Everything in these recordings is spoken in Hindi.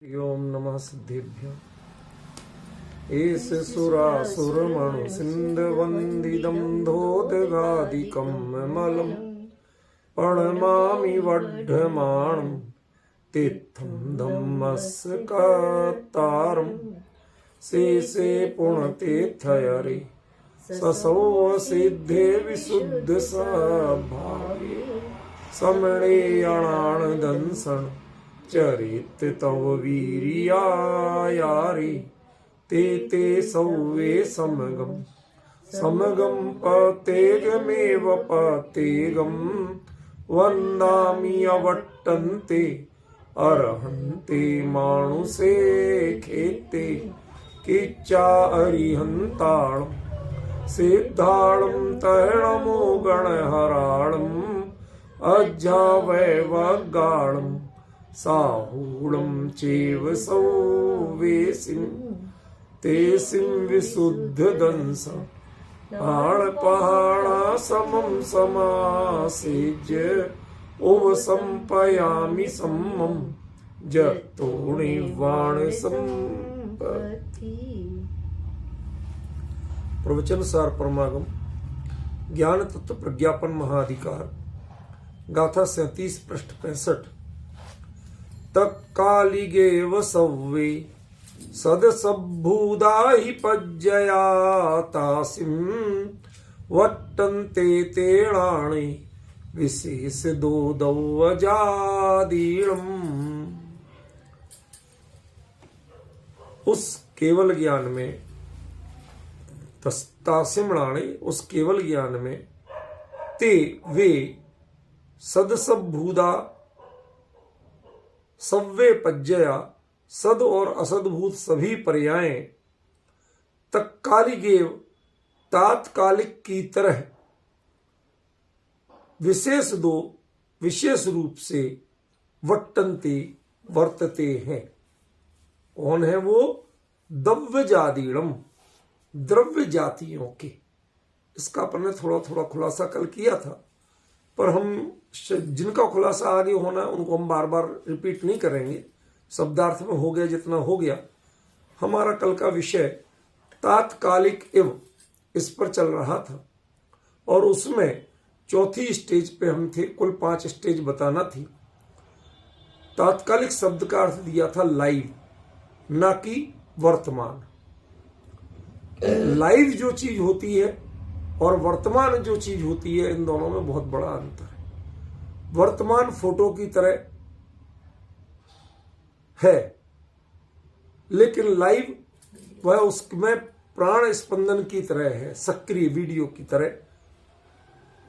ओम नमः सिद्धेभ्यो एष सुरासुरमणु सिन्धवन्दितं धोदगादिकं मलं प्रणमामि वढ्ढमाणं तीर्थं धम्मस्कर्तारं शेषे पुण्यतीर्थयरे ससौ सिद्धे विशुद्धस्वभावे समणेयणानदंसन् चरित तव वीर्यायारे ते सौवे समगम पतेगमेव पतेगम वन्दामि अवट्टन्ते अर्हन्ते मानुषे खेते किच्चा अरिहन्ताणं सिद्धाणं तरणमो गणहराणम् अज्जावैवगाणम् साहूणं चैव सौवेसिं तेसिं विशुद्धदंसं पाणपहाणा समं समासेज्य उपसंपयामि सम्मं जतोणिवाण संपत्ति। प्रवचन सार परमागम ज्ञान तत्व प्रज्ञापन महाधिकार गाथा 37 पृष्ठ 65। तत्कालिगेव सव्वे सदसद्भूदा हि पज्जया तासिं वट्टन्ते तेणाणि विशेषदोदौवजादीणम्। उस केवल ज्ञान में तासिमणाणि, उस केवल ज्ञान में ते वे सदसद्भूदा सव्वे पज्जया, सद और असदभूत सभी पर्याय तत्कालिगेव तात्कालिक की तरह विशेष रूप से वट्टन्ते वर्तते हैं। कौन है वो? द्रव्यजादीणम, द्रव्य जातियों के। इसका अपन ने थोड़ा थोड़ा खुलासा कल किया था, पर हम जिनका खुलासा आगे होना है उनको हम बार बार रिपीट नहीं करेंगे। शब्दार्थ में हो गया जितना हो गया। हमारा कल का विषय तात्कालिक एव इस पर चल रहा था, और उसमें चौथी स्टेज पे हम थे। कुल 5 स्टेज बताना थी। तात्कालिक शब्द का अर्थ दिया था लाइव, ना कि वर्तमान। लाइव जो चीज होती है और वर्तमान जो चीज होती है, इन दोनों में बहुत बड़ा अंतर है। वर्तमान फोटो की तरह है, लेकिन लाइव वह उसमें प्राण स्पंदन की तरह है, सक्रिय वीडियो की तरह।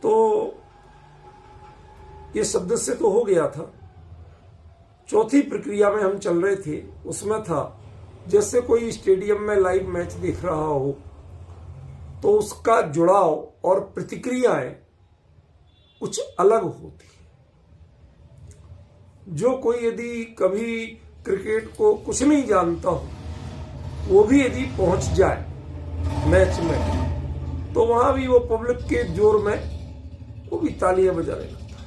तो ये शब्द से तो हो गया था। चौथी प्रक्रिया में हम चल रहे थे, उसमें था जैसे कोई स्टेडियम में लाइव मैच देख रहा हो तो उसका जुड़ाव और प्रतिक्रियाएं कुछ अलग होती है। जो कोई यदि कभी क्रिकेट को कुछ नहीं जानता हो, वो भी यदि पहुंच जाए मैच में, तो वहां भी वो पब्लिक के जोर में वो भी तालियां बजाने लगता है,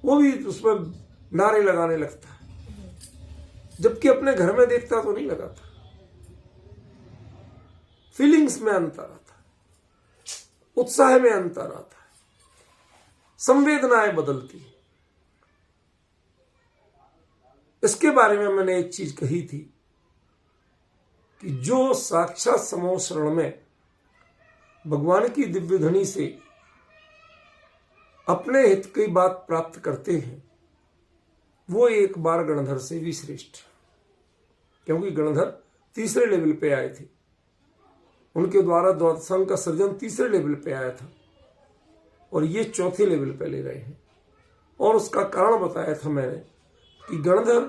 वो भी उसमें नारे लगाने लगता है। जबकि अपने घर में देखता तो नहीं लगाता। फीलिंग्स में अंतर आता है, उत्साह में अंतर आता है, संवेदनाएं बदलती है। इसके बारे में मैंने एक चीज कही थी कि जो साक्षात समूह शरण में भगवान की दिव्य ध्वनि से अपने हित की बात प्राप्त करते हैं, वो एक बार गणधर से भी श्रेष्ठ, क्योंकि गणधर तीसरे लेवल पे आए थे। उनके द्वारा द्वादशांग का सृजन तीसरे लेवल पे आया था, और ये चौथे लेवल पे ले गए हैं। और उसका कारण बताया था मैंने कि गणधर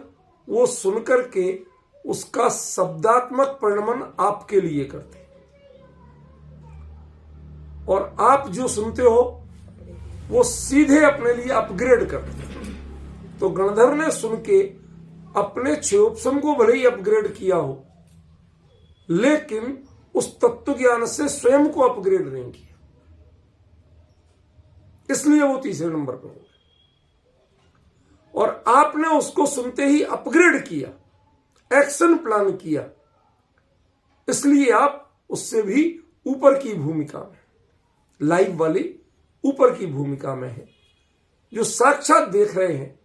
वो सुनकर के उसका शब्दात्मक परिणमन आपके लिए करते, और आप जो सुनते हो वो सीधे अपने लिए अपग्रेड करते। तो गणधर ने सुन के अपने क्षयोपम को भले ही अपग्रेड किया हो, लेकिन उस तत्व ज्ञान से स्वयं को अपग्रेड नहीं किया। इसलिए वो तीसरे नंबर पर हो गए। और आपने उसको सुनते ही अपग्रेड किया, एक्शन प्लान किया, इसलिए आप उससे भी ऊपर की भूमिका में, लाइव वाली ऊपर की भूमिका में है। जो साक्षात देख रहे हैं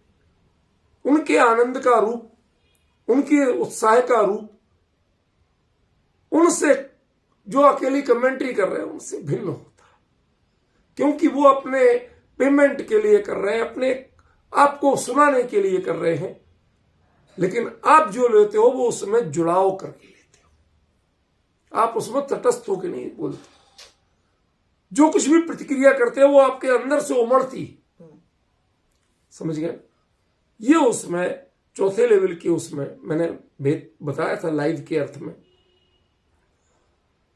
उनके आनंद का रूप, उनके उत्साह का रूप, उनसे जो अकेली कमेंट्री कर रहे हैं उनसे भिन्न होता है, क्योंकि वो अपने पेमेंट के लिए कर रहे हैं, अपने आपको सुनाने के लिए कर रहे हैं। लेकिन आप जो लेते हो वो उसमें जुड़ाव करके लेते हो, आप उसमें तटस्थ होकर नहीं बोलते। जो कुछ भी प्रतिक्रिया करते हैं वो आपके अंदर से उमड़ती, समझ गए? ये उसमें चौथे लेवल के उसमें मैंने बताया था लाइव के अर्थ में।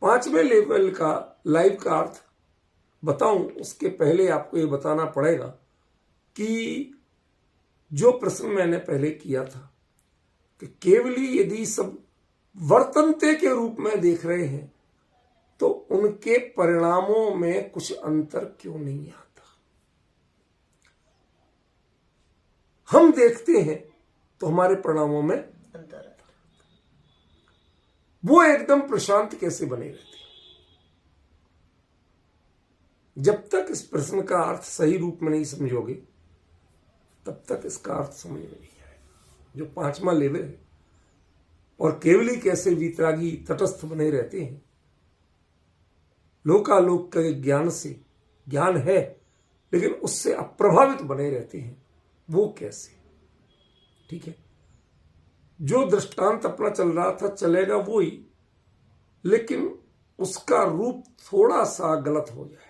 पांचवें लेवल का लाइव का अर्थ बताऊं उसके पहले आपको ये बताना पड़ेगा कि जो प्रश्न मैंने पहले किया था कि केवली यदि सब वर्तनते के रूप में देख रहे हैं तो उनके परिणामों में कुछ अंतर क्यों नहीं आता? हम देखते हैं तो हमारे परिणामों में अंतर है, वो एकदम प्रशांत कैसे बने रहते हैं? जब तक इस प्रश्न का अर्थ सही रूप में नहीं समझोगे तब तक इसका अर्थ समझ में नहीं आएगा। जो पांचवा लेवल है, और केवली कैसे वीतरागी तटस्थ बने रहते हैं, लोकालोक के ज्ञान से, ज्ञान है लेकिन उससे अप्रभावित बने रहते हैं, वो कैसे? ठीक है, जो दृष्टांत अपना चल रहा था चलेगा वो ही, लेकिन उसका रूप थोड़ा सा गलत हो जाएगा।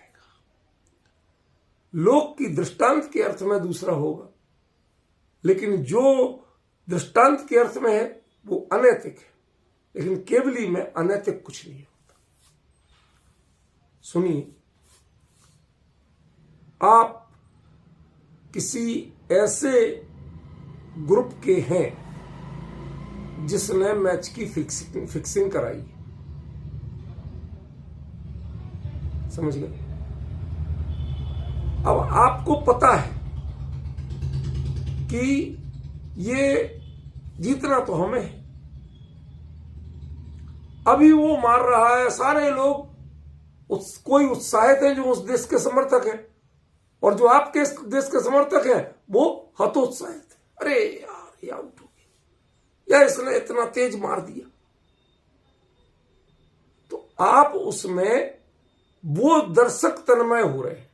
लोक की दृष्टांत के अर्थ में दूसरा होगा, लेकिन जो दृष्टांत के अर्थ में है वो अनैतिक है, लेकिन केवली में अनैतिक कुछ नहीं होता। सुनिए, आप किसी ऐसे ग्रुप के हैं जिसने मैच की फिक्सिंग कराई, समझ गए? अब आपको पता है कि ये जीतना तो हमें है, अभी वो मार रहा है, सारे लोग कोई उत्साहित है जो उस देश के समर्थक हैं, और जो आपके देश के समर्थक हैं वो हतोत्साहित है। अरे यार ये आउट हो गया, या इसने इतना तेज मार दिया। तो आप उसमें वो दर्शक तन्मय हो रहे हैं,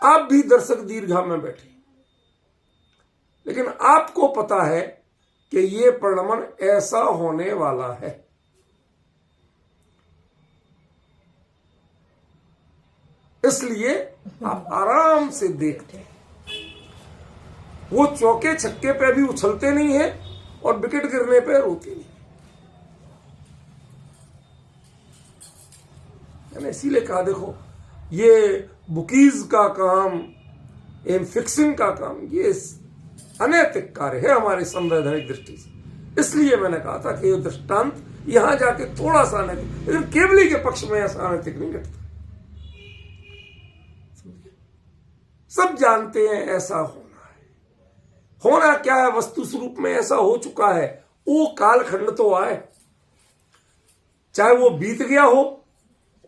आप भी दर्शक दीर्घा में बैठे, लेकिन आपको पता है कि ये परिणमन ऐसा होने वाला है। इसलिए आप आराम से देखते हैं। वो चौके छक्के पे भी उछलते नहीं है और विकेट गिरने पे रोते नहीं। मैंने इसीलिए कहा, देखो ये बुकीज का काम, एम फिक्सिंग का काम, ये अनैतिक कार्य है हमारी संवैधानिक दृष्टि से। इसलिए मैंने कहा था कि ये दृष्टांत यहां जाके थोड़ा सा अनैतिक, लेकिन केवली के पक्ष में ऐसा अनैतिक नहीं घटता। सब जानते हैं ऐसा होना है। होना क्या है? वस्तु स्वरूप में ऐसा हो चुका है। वो कालखंड तो आए, चाहे वो बीत गया हो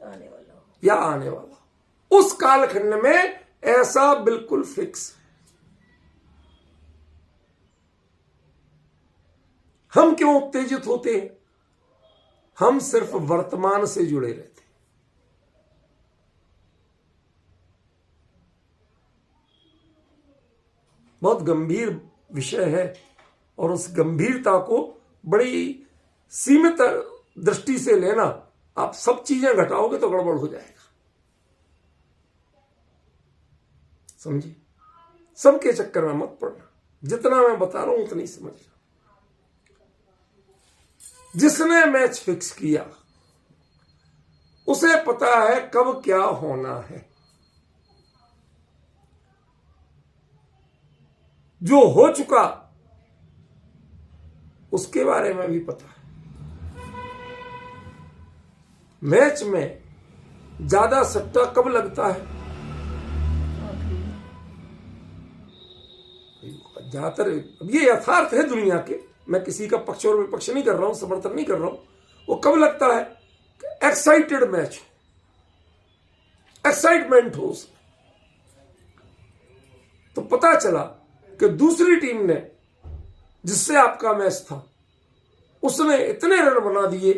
आने वाला हो या आने वाला, उस कालखंड में ऐसा बिल्कुल फिक्स है। हम क्यों उत्तेजित होते हैं? हम सिर्फ वर्तमान से जुड़े रहते हैं। बहुत गंभीर विषय है, और उस गंभीरता को बड़ी सीमित दृष्टि से लेना। आप सब चीजें घटाओगे तो गड़बड़ हो जाएगा, समझिए? सबके चक्कर में मत पड़ना, जितना मैं बता रहा हूं उतनी समझना। जिसने मैच फिक्स किया उसे पता है कब क्या होना है। जो हो चुका उसके बारे में भी पता है। मैच में ज्यादा सट्टा कब लगता है? ज्यादातर अब ये यथार्थ है दुनिया के, मैं किसी का पक्ष और विपक्ष नहीं कर रहा हूं, समर्थन नहीं कर रहा हूं। वो कब लगता है कि एक्साइटेड मैच हो, एक्साइटमेंट हो उसमें, तो पता चला कि दूसरी टीम ने जिससे आपका मैच था उसने इतने रन बना दिए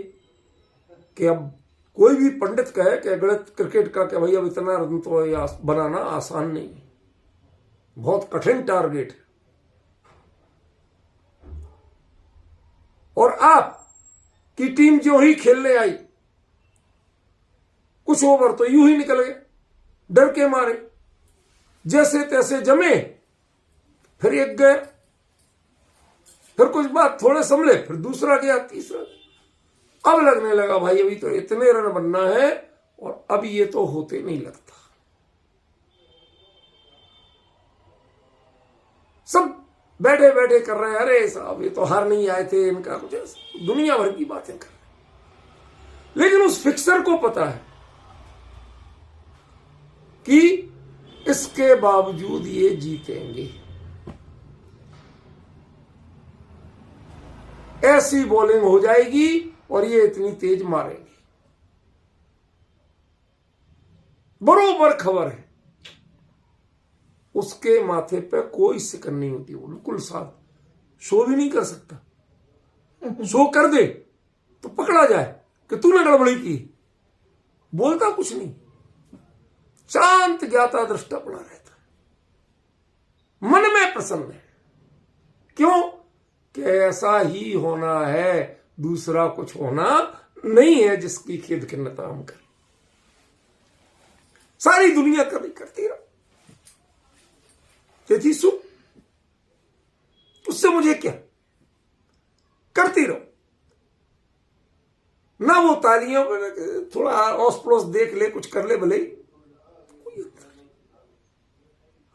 कि अब कोई भी पंडित कहे कि गणित क्रिकेट का कि भाई अब इतना रन तो बनाना आसान नहीं है, बहुत कठिन टारगेट है। और आप की टीम जो ही खेलने आई, कुछ ओवर तो यूं ही निकल गए डर के मारे, जैसे तैसे जमे, फिर एक गए, फिर कुछ बात थोड़े संभले, फिर दूसरा गया, तीसरा। अब लगने लगा भाई अभी तो इतने रन बनना है और अब ये तो होते नहीं लगता। सब बैठे बैठे कर रहे हैं, अरे साहब ये तो हार नहीं आए थे, इनका कुछ दुनिया भर की बातें कर रहे। लेकिन उस फिक्सर को पता है कि इसके बावजूद ये जीतेंगे, ऐसी बॉलिंग हो जाएगी और ये इतनी तेज मारेंगे। बरोबर खबर है, उसके माथे पे कोई सिकन नहीं होती, वो बिल्कुल साफ, शो भी नहीं कर सकता। शो कर दे तो पकड़ा जाए कि तूने गड़बड़ी की, बोलता कुछ नहीं, शांत ज्ञाता दृष्टा पड़ा रहता है, मन में प्रसन्न है। क्यों? कि ऐसा ही होना है, दूसरा कुछ होना नहीं है जिसकी खेद खिन्नता हम करें। सारी दुनिया कभी करती रहो, ये थी सु, उससे मुझे क्या, करती रहो ना। वो तालियों में थोड़ा आस पड़ोस देख ले, कुछ कर ले भले,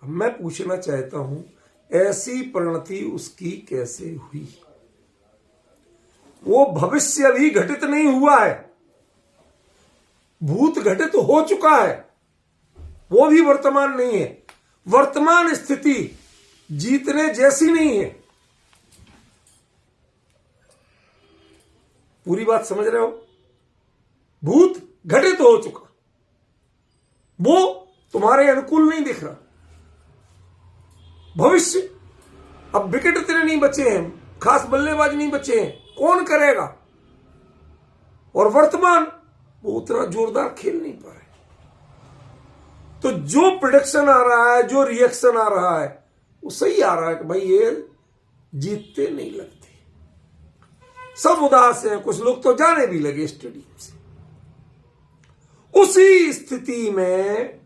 मैं पूछना चाहता हूं ऐसी परिणति उसकी कैसे हुई? वो भविष्य अभी घटित नहीं हुआ है, भूत घटित हो चुका है, वो भी वर्तमान नहीं है। वर्तमान स्थिति जीतने जैसी नहीं है। पूरी बात समझ रहे हो? भूत घटित हो चुका, वो तुम्हारे अनुकूल नहीं दिख रहा। भविष्य, अब विकेट इतने नहीं बचे हैं, खास बल्लेबाज नहीं बचे हैं, कौन करेगा? और वर्तमान, वो उतना जोरदार खेल नहीं पा रहे। तो जो प्रोडक्शन आ रहा है, जो रिएक्शन आ रहा है, वो सही आ रहा है कि भाई ये जीतते नहीं लगते, सब उदास हैं, कुछ लोग तो जाने भी लगे स्टेडियम से। उसी स्थिति में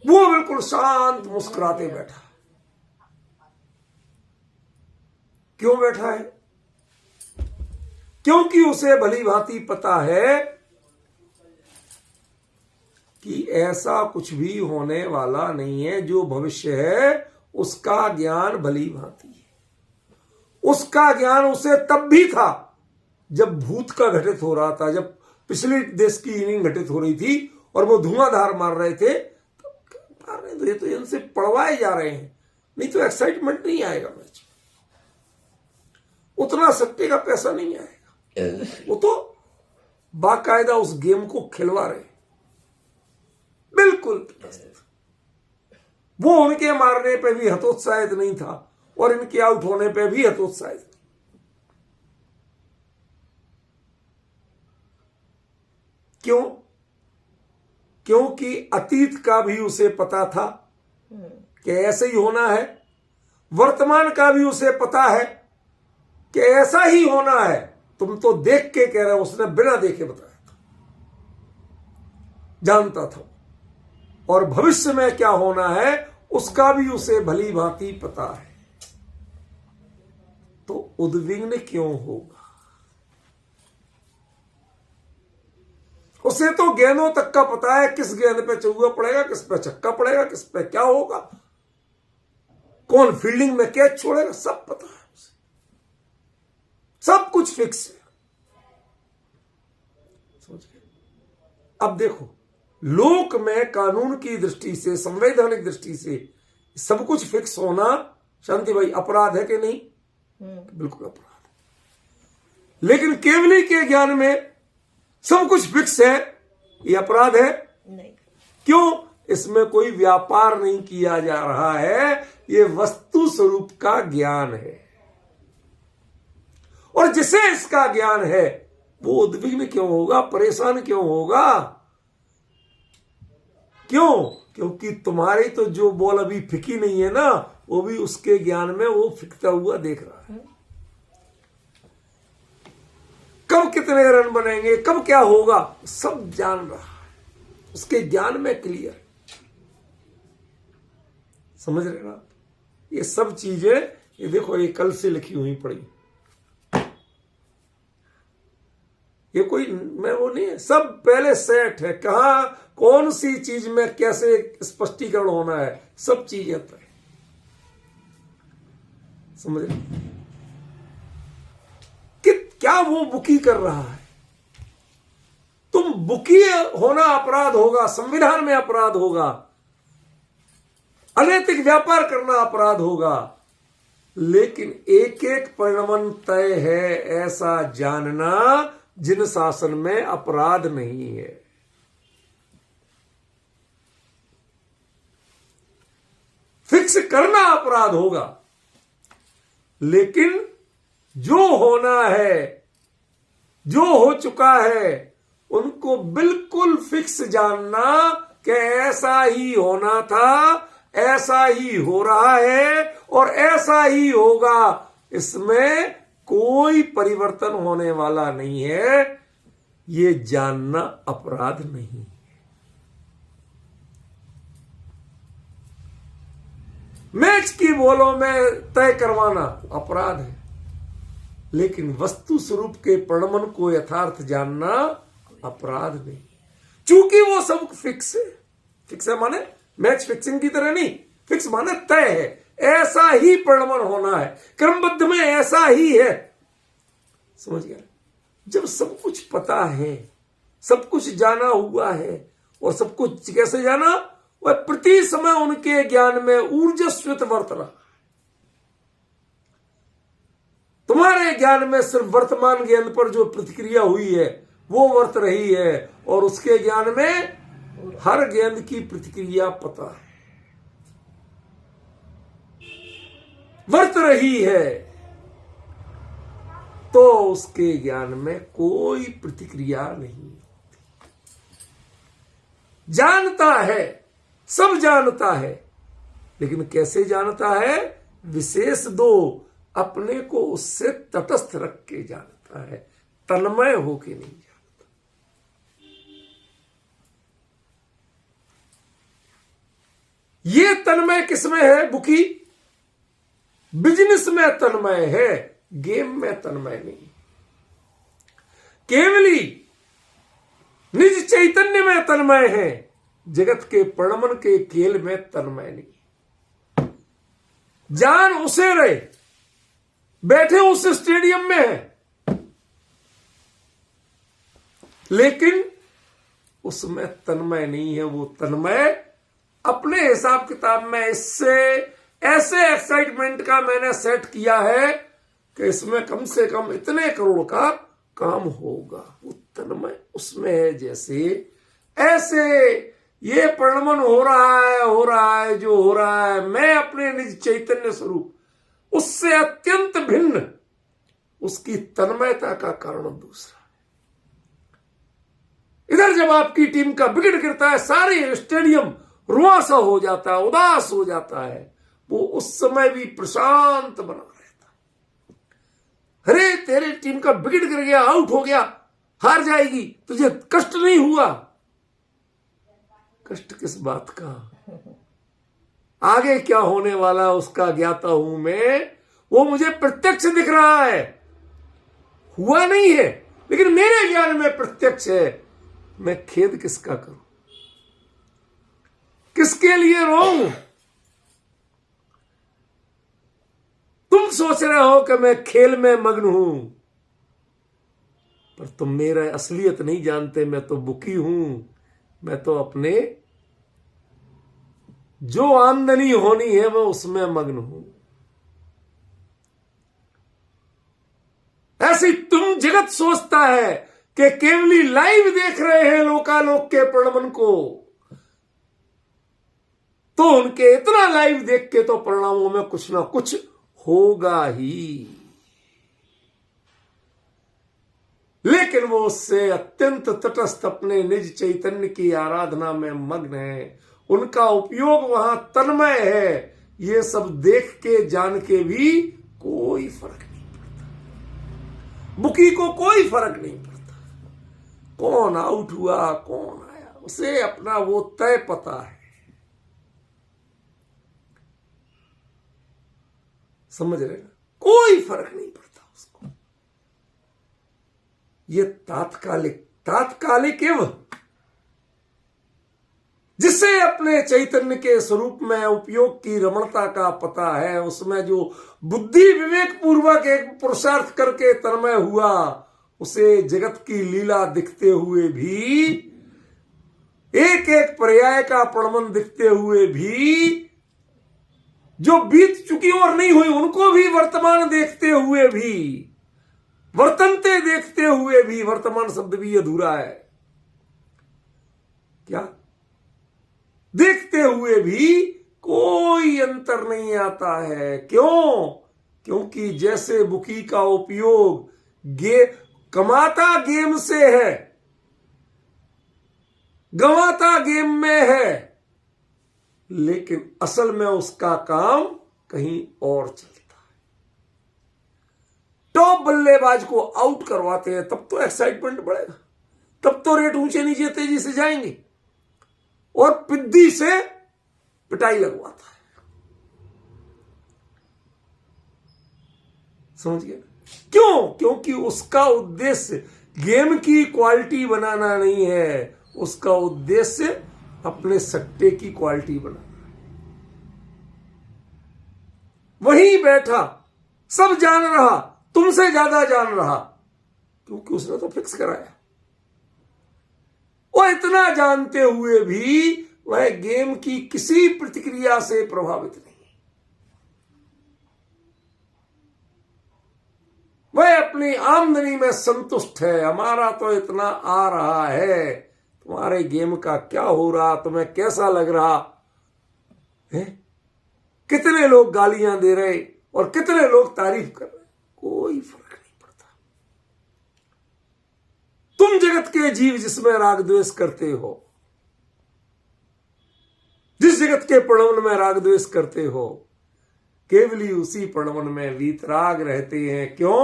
वो बिल्कुल शांत मुस्कुराते बैठा। क्यों बैठा है? क्योंकि उसे भली भांति पता है कि ऐसा कुछ भी होने वाला नहीं है। जो भविष्य है उसका ज्ञान भली भांति है। उसका ज्ञान उसे तब भी था जब भूत का घटित हो रहा था, जब पिछले देश की इनिंग घटित हो रही थी और वो धुआंधार मार रहे थे, तो ये तो इनसे पड़वाए जा रहे हैं, नहीं तो एक्साइटमेंट नहीं आएगा मैच, उतना सट्टे का पैसा नहीं आएगा। वो तो बाकायदा उस गेम को खिलवा रहे, बिल्कुल। वो उनके मारने पे भी हतोत्साहित नहीं था और इनके आउट होने पे भी हतोत्साहित। क्यों? क्योंकि अतीत का भी उसे पता था कि ऐसे ही होना है, वर्तमान का भी उसे पता है कि ऐसा ही होना है। तुम तो देख के कह रहे हो, उसने बिना देखे बताया था, जानता था। और भविष्य में क्या होना है उसका भी उसे भली भांति पता है। तो उद्विग्न क्यों होगा? उसे तो गेंदों तक का पता है, किस गेंद पे चौका पड़ेगा, किस पे छक्का पड़ेगा, किस पे क्या होगा, कौन फील्डिंग में कैच छोड़ेगा, सब पता है उसे, सब कुछ फिक्स है। समझ गए? अब देखो लोक में कानून की दृष्टि से, संवैधानिक दृष्टि से सब कुछ फिक्स होना शांति भाई अपराध है कि नहीं? बिल्कुल अपराध है। लेकिन केवली के ज्ञान में सब कुछ फिक्स है, ये अपराध है नहीं। क्यों? इसमें कोई व्यापार नहीं किया जा रहा है, ये वस्तु स्वरूप का ज्ञान है। और जिसे इसका ज्ञान है वो उद्विग्न क्यों होगा, परेशान क्यों होगा? क्यों? क्योंकि तुम्हारी तो जो बॉल अभी फिकी नहीं है ना, वो भी उसके ज्ञान में वो फिकता हुआ देख रहा है। कब कितने रन बनेंगे, कब क्या होगा, सब जान रहा है, उसके ज्ञान में क्लियर है। समझ रहे ना? ये सब चीजें, ये देखो, ये कल से लिखी हुई पड़ी, ये कोई मैं वो नहीं है, सब पहले सेट है। कहां कौन सी चीज में कैसे स्पष्टीकरण होना है, सब चीजें तय। समझ रहे? कि क्या वो बुकी कर रहा है? तुम बुकी होना अपराध होगा, संविधान में अपराध होगा, अनैतिक व्यापार करना अपराध होगा, लेकिन एक एक परिणमन तय है ऐसा जानना जिन शासन में अपराध नहीं है। फिक्स करना अपराध होगा, लेकिन जो होना है, जो हो चुका है, उनको बिल्कुल फिक्स जानना कि ऐसा ही होना था, ऐसा ही हो रहा है और ऐसा ही होगा, इसमें कोई परिवर्तन होने वाला नहीं है, ये जानना अपराध नहीं है। मैच की बॉलों में तय करवाना अपराध है, लेकिन वस्तु स्वरूप के परिणमन को यथार्थ जानना अपराध नहीं। चूंकि वो सब फिक्स है। फिक्स है माने मैच फिक्सिंग की तरह नहीं, फिक्स माने तय है, ऐसा ही परिणमन होना है, क्रमबद्ध में ऐसा ही है। समझ गया? जब सब कुछ पता है, सब कुछ जाना हुआ है, और सब कुछ कैसे जाना? वह प्रति समय उनके ज्ञान में ऊर्जस्वित वर्त रहा। तुम्हारे ज्ञान में सिर्फ वर्तमान ज्ञान पर जो प्रतिक्रिया हुई है वो वर्त रही है, और उसके ज्ञान में हर ज्ञान की प्रतिक्रिया पता है, वर्त रही है, तो उसके ज्ञान में कोई प्रतिक्रिया नहीं। जानता है, सब जानता है, लेकिन कैसे जानता है? विशेष दो, अपने को उससे तटस्थ रख के जानता है, तन्मय होके नहीं जानता। ये तन्मय किसमें है? बुकी बिजनेस में तन्मय है, गेम में तन्मय नहीं। केवली निज चैतन्य में तन्मय है, जगत के परिणमन के खेल में तन्मय नहीं। जान उसे रहे, बैठे उस स्टेडियम में है, लेकिन उसमें तन्मय नहीं है। वो तन्मय अपने हिसाब किताब में इससे ऐसे एक्साइटमेंट का मैंने सेट किया है कि इसमें कम से कम इतने करोड़ का काम होगा। वो तन्मय उसमें है। जैसे ऐसे ये परिणमन हो रहा है जो हो रहा है, मैं अपने निज चैतन्य स्वरूप उससे अत्यंत भिन्न, उसकी तन्मयता का कारण दूसरा। इधर जब आपकी टीम का विकेट गिरता है, सारे स्टेडियम रुआसा हो जाता है, उदास हो जाता है, वो उस समय भी प्रशांत बना रहता है। अरे तेरे टीम का विकेट गिर गया, आउट हो गया, हार जाएगी, तुझे कष्ट नहीं हुआ? कष्ट किस बात का? आगे क्या होने वाला उसका ज्ञाता हूं मैं, वो मुझे प्रत्यक्ष दिख रहा है, हुआ नहीं है, लेकिन मेरे ज्ञान में प्रत्यक्ष है। मैं खेद किसका करूं? किसके लिए रोऊं? तुम सोच रहे हो कि मैं खेल में मग्न हूं, पर तुम मेरा असलियत नहीं जानते। मैं तो बुकी हूं, मैं तो अपने जो आमदनी होनी है मैं उसमें मग्न हूं। ऐसी तुम जगत सोचता है कि केवली लाइव देख रहे हैं लोकालोक के प्रणमन को, तो उनके इतना लाइव देख के तो परिणामों में कुछ ना कुछ होगा ही, लेकिन वो उससे अत्यंत तटस्थ अपने निज चैतन्य की आराधना में मग्न है। उनका उपयोग वहां तन्मय है। ये सब देख के जान के भी कोई फर्क नहीं पड़ता, बुकी को कोई फर्क नहीं पड़ता कौन आउट हुआ कौन आया, उसे अपना वो तय पता है। समझ रहे ना, कोई फर्क नहीं पड़ता उसको। ये तात्कालिक एवं जिसे अपने चैतन्य के स्वरूप में उपयोग की रमणता का पता है, उसमें जो बुद्धि विवेक पूर्वक एक पुरुषार्थ करके तन्मय हुआ, उसे जगत की लीला दिखते हुए भी, एक एक पर्याय का प्रणमन दिखते हुए भी, जो बीत चुकी और नहीं हुई उनको भी वर्तमान देखते हुए भी, वर्तनते देखते हुए भी, वर्तमान शब्द भी अधूरा है क्या, देखते हुए भी कोई अंतर नहीं आता है। क्यों? क्योंकि जैसे बुकी का उपयोग कमाता गेम से है, गंवाता गेम में है, लेकिन असल में उसका काम कहीं और चलता है। टॉप बल्लेबाज को आउट करवाते हैं तब तो एक्साइटमेंट बढ़ेगा, तब तो रेट ऊंचे नीचे तेजी से जाएंगे, और पिद्दी से पिटाई लगवाता है। समझ गए? क्यों? क्योंकि उसका उद्देश्य गेम की क्वालिटी बनाना नहीं है, उसका उद्देश्य अपने सट्टे की क्वालिटी बनाना है। वहीं बैठा सब जान रहा, तुमसे ज्यादा जान रहा, क्योंकि उसने तो फिक्स कराया। वो इतना जानते हुए भी वह गेम की किसी प्रतिक्रिया से प्रभावित नहीं, वह अपनी आमदनी में संतुष्ट है। हमारा तो इतना आ रहा है, तुम्हारे गेम का क्या हो रहा, तुम्हें कैसा लग रहा है, कितने लोग गालियां दे रहे और कितने लोग तारीफ कर रहे, कोई फर्क नहीं पड़ता। तुम जगत के जीव जिसमें राग द्वेष करते हो, जिस जगत के प्रणवन में राग द्वेष करते हो, केवली उसी प्रणवन में वीतराग रहते हैं। क्यों?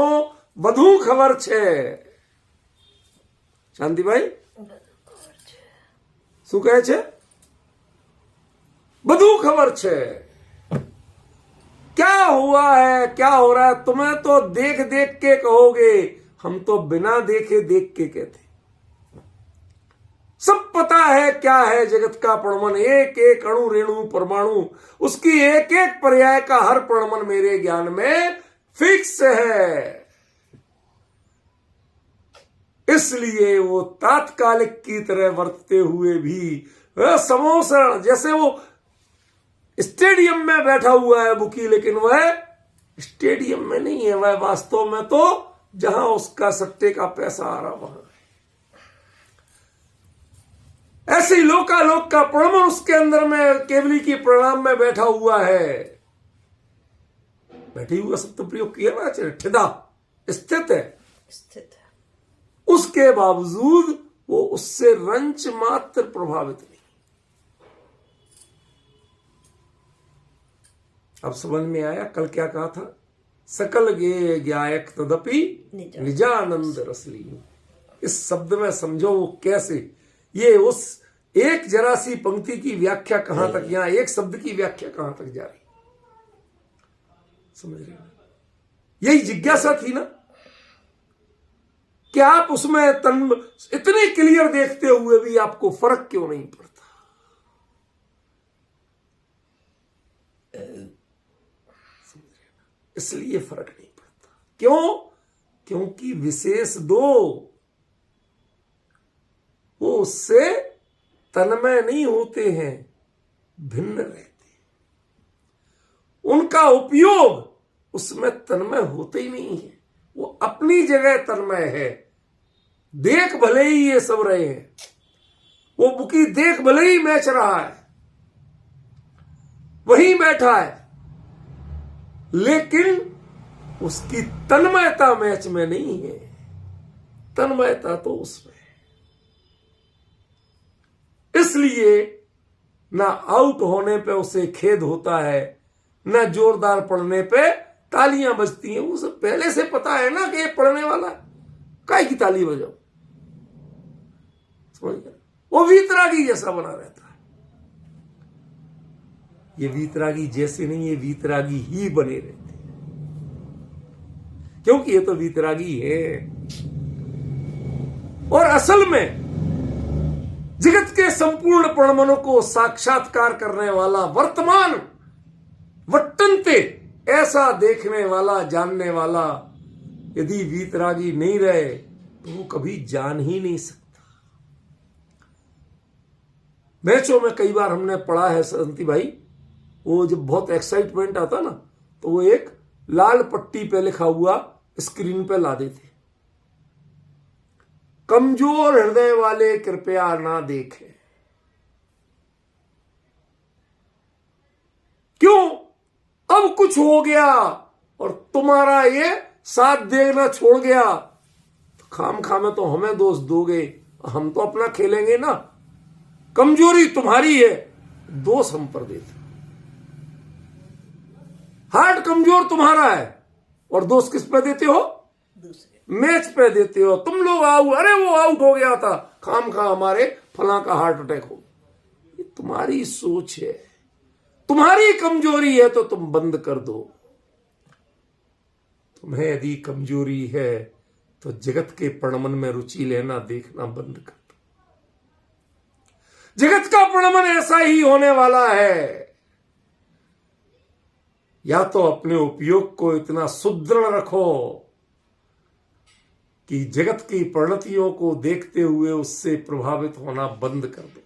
बधू खबर छे। शांति भाई શું કહે છે? બધું खबर छे। क्या हुआ है, क्या हो रहा है, तुम्हें तो देख देख के कहोगे, हम तो बिना देखे देख के कहते। सब पता है क्या है जगत का प्रणमन, एक एक अणु रेणु परमाणु, उसकी एक एक पर्याय का हर प्रणमन मेरे ज्ञान में फिक्स है। इसलिए वो तात्कालिक की तरह वर्तते हुए भी समोषण, जैसे वो स्टेडियम में बैठा हुआ है बुकी, लेकिन वह स्टेडियम में नहीं है, वह वास्तव में तो जहां उसका सट्टे का पैसा आ रहा वहां है। ऐसे ही लोकालोक का प्रणमन उसके अंदर में केवली की प्रणाम में बैठा हुआ है। बैठी हुआ शब्द प्रयोग किया ना, ठिदा स्थित है, स्थित है। उसके बावजूद वो उससे रंच मात्र प्रभावित नहीं। अब समझ में आया कल क्या कहा था? सकल गे ज्ञायक तदपि निजानंद रसली। इस शब्द में समझो वो कैसे, ये उस एक जरा सी पंक्ति की व्याख्या कहां तक, यहां एक शब्द की व्याख्या कहां तक जा रही, समझ रहे हो? यही जिज्ञासा थी ना कि आप उसमें इतने क्लियर देखते हुए भी आपको फर्क क्यों नहीं पड़ता? इसलिए फर्क नहीं पड़ता। क्यों? क्योंकि विशेष दो वो उससे तन्मय नहीं होते हैं, भिन्न रहते हैं। उनका उपयोग उसमें तन्मय होते ही नहीं है, वो अपनी जगह तन्मय है। देख भले ही ये सब रहे हैं, वो बुकी देख भले ही मैच रहा है, वहीं बैठा है, लेकिन उसकी तन्मयता मैच में नहीं है। तन्मयता तो उसमें है। इसलिए ना आउट होने पे उसे खेद होता है, ना जोरदार पड़ने पे तालियां बजती हैं। उसे पहले से पता है ना कि ये पढ़ने वाला है, काहे की ताली बजाओ। समझ गया? वो वीतरागी जैसा बना रहता है। ये वीतरागी जैसे नहीं, ये वीतरागी ही बने रहते हैं, क्योंकि ये तो वीतरागी है। और असल में जगत के संपूर्ण प्रणमनों को साक्षात्कार करने वाला, वर्तमान वट्टन्ते ऐसा देखने वाला, जानने वाला, यदि वीतरागी नहीं रहे तो वो कभी जान ही नहीं सकता। मैचों में कई बार हमने पढ़ा है संती भाई, वो जब बहुत एक्साइटमेंट आता ना तो वो एक लाल पट्टी पे लिखा हुआ स्क्रीन पे ला देते, कमजोर हृदय वाले कृपया ना देखें। क्यों? अब कुछ हो गया और तुम्हारा ये साथ देना छोड़ गया तो खाम खामे तो हमें दोष दोगे, हम तो अपना खेलेंगे ना। कमजोरी तुम्हारी है, दोष हम पर देते। हार्ट कमजोर तुम्हारा है और दोष किस पे देते हो? दूसरे मैच पे देते हो। तुम लोग आउट, अरे वो आउट हो गया था, खाम खा हमारे फला का हार्ट अटैक हो। ये तुम्हारी सोच है, तुम्हारी कमजोरी है तो तुम बंद कर दो। तुम्हें यदि कमजोरी है तो जगत के प्रणमन में रुचि लेना, देखना बंद कर दो। जगत का प्रणमन ऐसा ही होने वाला है। या तो अपने उपयोग को इतना सुदृढ़ रखो कि जगत की परिणतियों को देखते हुए उससे प्रभावित होना बंद कर दो,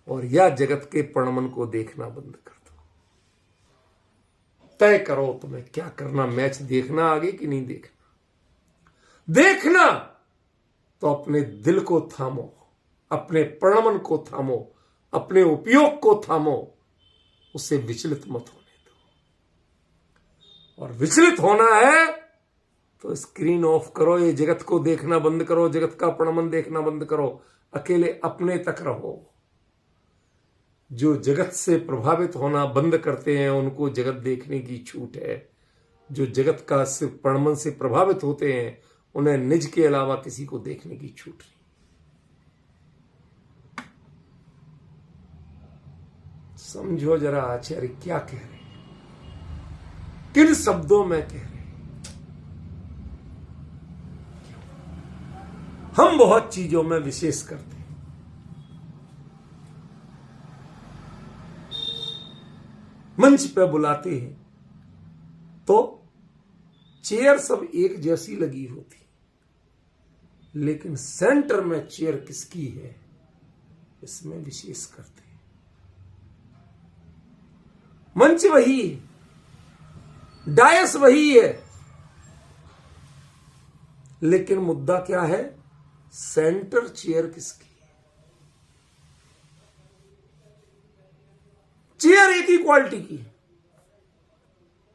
और या जगत के प्रणमन को देखना बंद कर दो। तय करो तुम्हें क्या करना, मैच देखना आगे कि नहीं देखना। देखना तो अपने दिल को थामो, अपने प्रणमन को थामो, अपने उपयोग को थामो, उससे विचलित मत होने दो। और विचलित होना है तो स्क्रीन ऑफ करो, ये जगत को देखना बंद करो, जगत का प्रणमन देखना बंद करो, अकेले अपने तक रहो। जो जगत से प्रभावित होना बंद करते हैं उनको जगत देखने की छूट है। जो जगत का सिर्फ प्रणमन से प्रभावित होते हैं उन्हें निज के अलावा किसी को देखने की छूट नहीं। समझो जरा आचार्य क्या कह रहे हैं, किन शब्दों में कह रहे हैं। हम बहुत चीजों में विशेष करते हैं। मंच पे बुलाते हैं तो चेयर सब एक जैसी लगी होती, लेकिन सेंटर में चेयर किसकी है इसमें विशेष करते हैं। मंच वही है, डायस वही है, लेकिन मुद्दा क्या है, सेंटर चेयर किसकी है। चेयर एक ही क्वालिटी की है,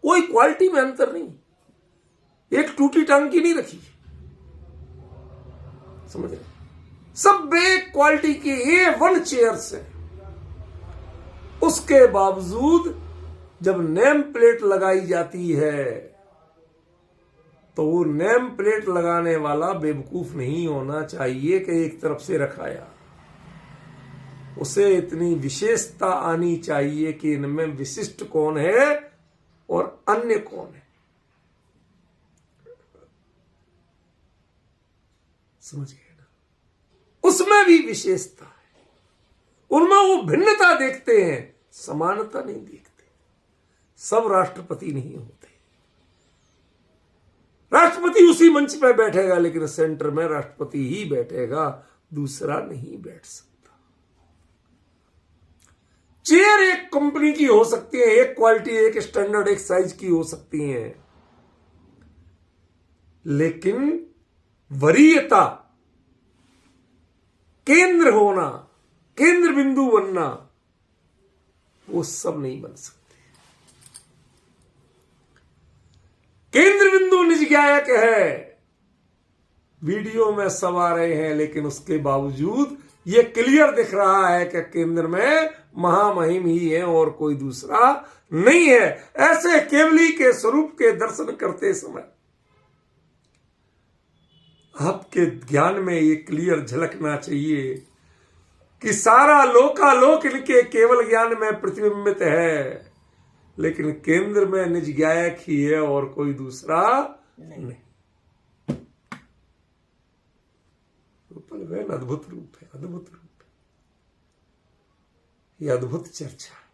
कोई क्वालिटी में अंतर नहीं, एक टूटी टांग की नहीं रखी, समझ रहे? सब एक क्वालिटी की A1 चेयर्स है। उसके बावजूद जब नेम प्लेट लगाई जाती है तो वो नेम प्लेट लगाने वाला बेवकूफ नहीं होना चाहिए कि एक तरफ से रखाया। उसे इतनी विशेषता आनी चाहिए कि इनमें विशिष्ट कौन है और अन्य कौन है। समझ गए ना? उसमें भी विशेषता है, उनमें वो भिन्नता देखते हैं, समानता नहीं देखते। सब राष्ट्रपति नहीं होते। राष्ट्रपति उसी मंच पर बैठेगा, लेकिन सेंटर में राष्ट्रपति ही बैठेगा, दूसरा नहीं बैठ सकता। चेयर एक कंपनी की हो सकती है, एक क्वालिटी, एक स्टैंडर्ड, एक साइज की हो सकती है, लेकिन वरीयता, केंद्र होना, केंद्र बिंदु बनना, वो सब नहीं बन सकते। केंद्र बिंदु निज गायक है, वीडियो में सब आ रहे हैं, लेकिन उसके बावजूद ये क्लियर दिख रहा है कि केंद्र में महामहिम ही है और कोई दूसरा नहीं है। ऐसे केवली के स्वरूप के दर्शन करते समय आपके ज्ञान में ये क्लियर झलकना चाहिए कि सारा लोकालोक इनके केवल ज्ञान में प्रतिबिंबित है, लेकिन केंद्र में निज गायक ही है और कोई दूसरा नहीं। वह अद्भुत रूप है, अद्भुत रूप है। यह अद्भुत चर्चा है।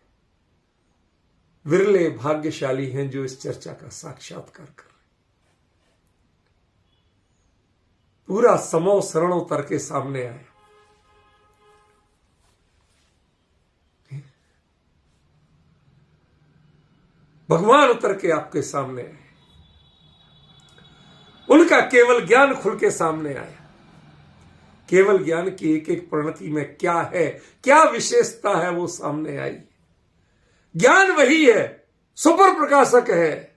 विरले भाग्यशाली हैं जो इस चर्चा का साक्षात्कार कर रहे। पूरा समो शरण उतर के सामने आया। भगवान उतर के आपके सामने आए, उनका केवल ज्ञान खुल के सामने आया। केवल ज्ञान की एक एक परिणति में क्या है, क्या विशेषता है, वो सामने आई। ज्ञान वही है, सुपर प्रकाशक है,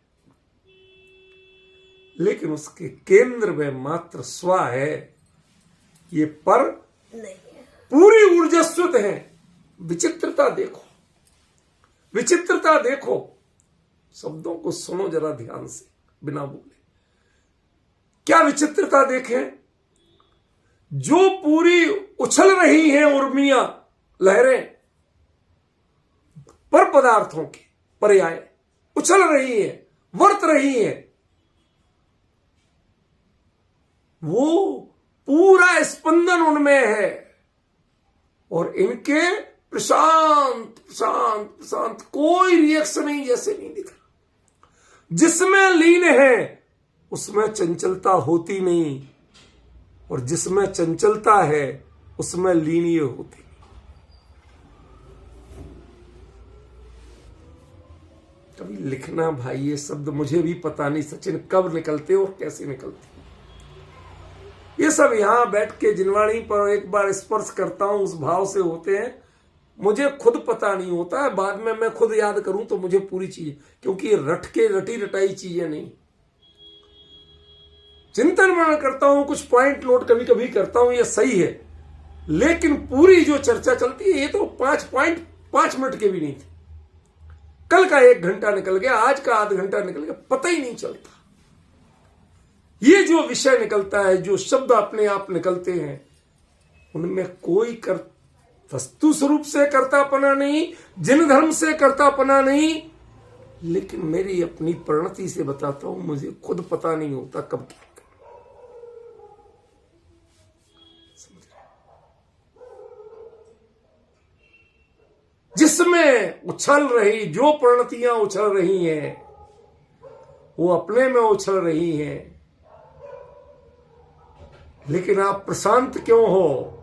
लेकिन उसके केंद्र में मात्र स्व है, ये पर नहीं। पूरी ऊर्जस्वित है। विचित्रता देखो, विचित्रता देखो। शब्दों को सुनो जरा ध्यान से, बिना बोले। क्या विचित्रता देखें? जो पूरी उछल रही हैं उर्मियां, लहरें, पर पदार्थों के पर्याय उछल रही हैं, वर्त रही हैं, वो पूरा स्पंदन उनमें है और इनके प्रशांत प्रशांत प्रशांत, कोई रिएक्शन नहीं, जैसे नहीं दिख रहा। जिसमें लीन है उसमें चंचलता होती नहीं, और जिसमें चंचलता है उसमें लीनीय होती। कभी लिखना भाई, ये शब्द मुझे भी पता नहीं सचिन कब निकलते और कैसे निकलते। ये सब यहां बैठ के जिनवाणी पर एक बार स्पर्श करता हूं, उस भाव से होते हैं। मुझे खुद पता नहीं होता है, बाद में मैं खुद याद करूं तो मुझे पूरी चीज, क्योंकि रटी रटाई चीजें नहीं। चिंतन मनन करता हूं, कुछ पॉइंट नोट कभी कभी करता हूं, ये सही है, लेकिन पूरी जो चर्चा चलती है, ये तो 5 पॉइंट 5 मिनट के भी नहीं थे। कल का 1 घंटा निकल गया, आज का आध घंटा निकल गया, पता ही नहीं चलता। ये जो विषय निकलता है, जो शब्द अपने आप निकलते हैं, उनमें कोई वस्तु स्वरूप से कर्तापना नहीं, जिन धर्म से कर्तापना नहीं, लेकिन मेरी अपनी परिणति से बताता हूं, मुझे खुद पता नहीं होता कब क्या। जिसमें उछल रही, जो परिणतियां उछल रही हैं, वो अपने में उछल रही हैं, लेकिन आप प्रशांत क्यों हो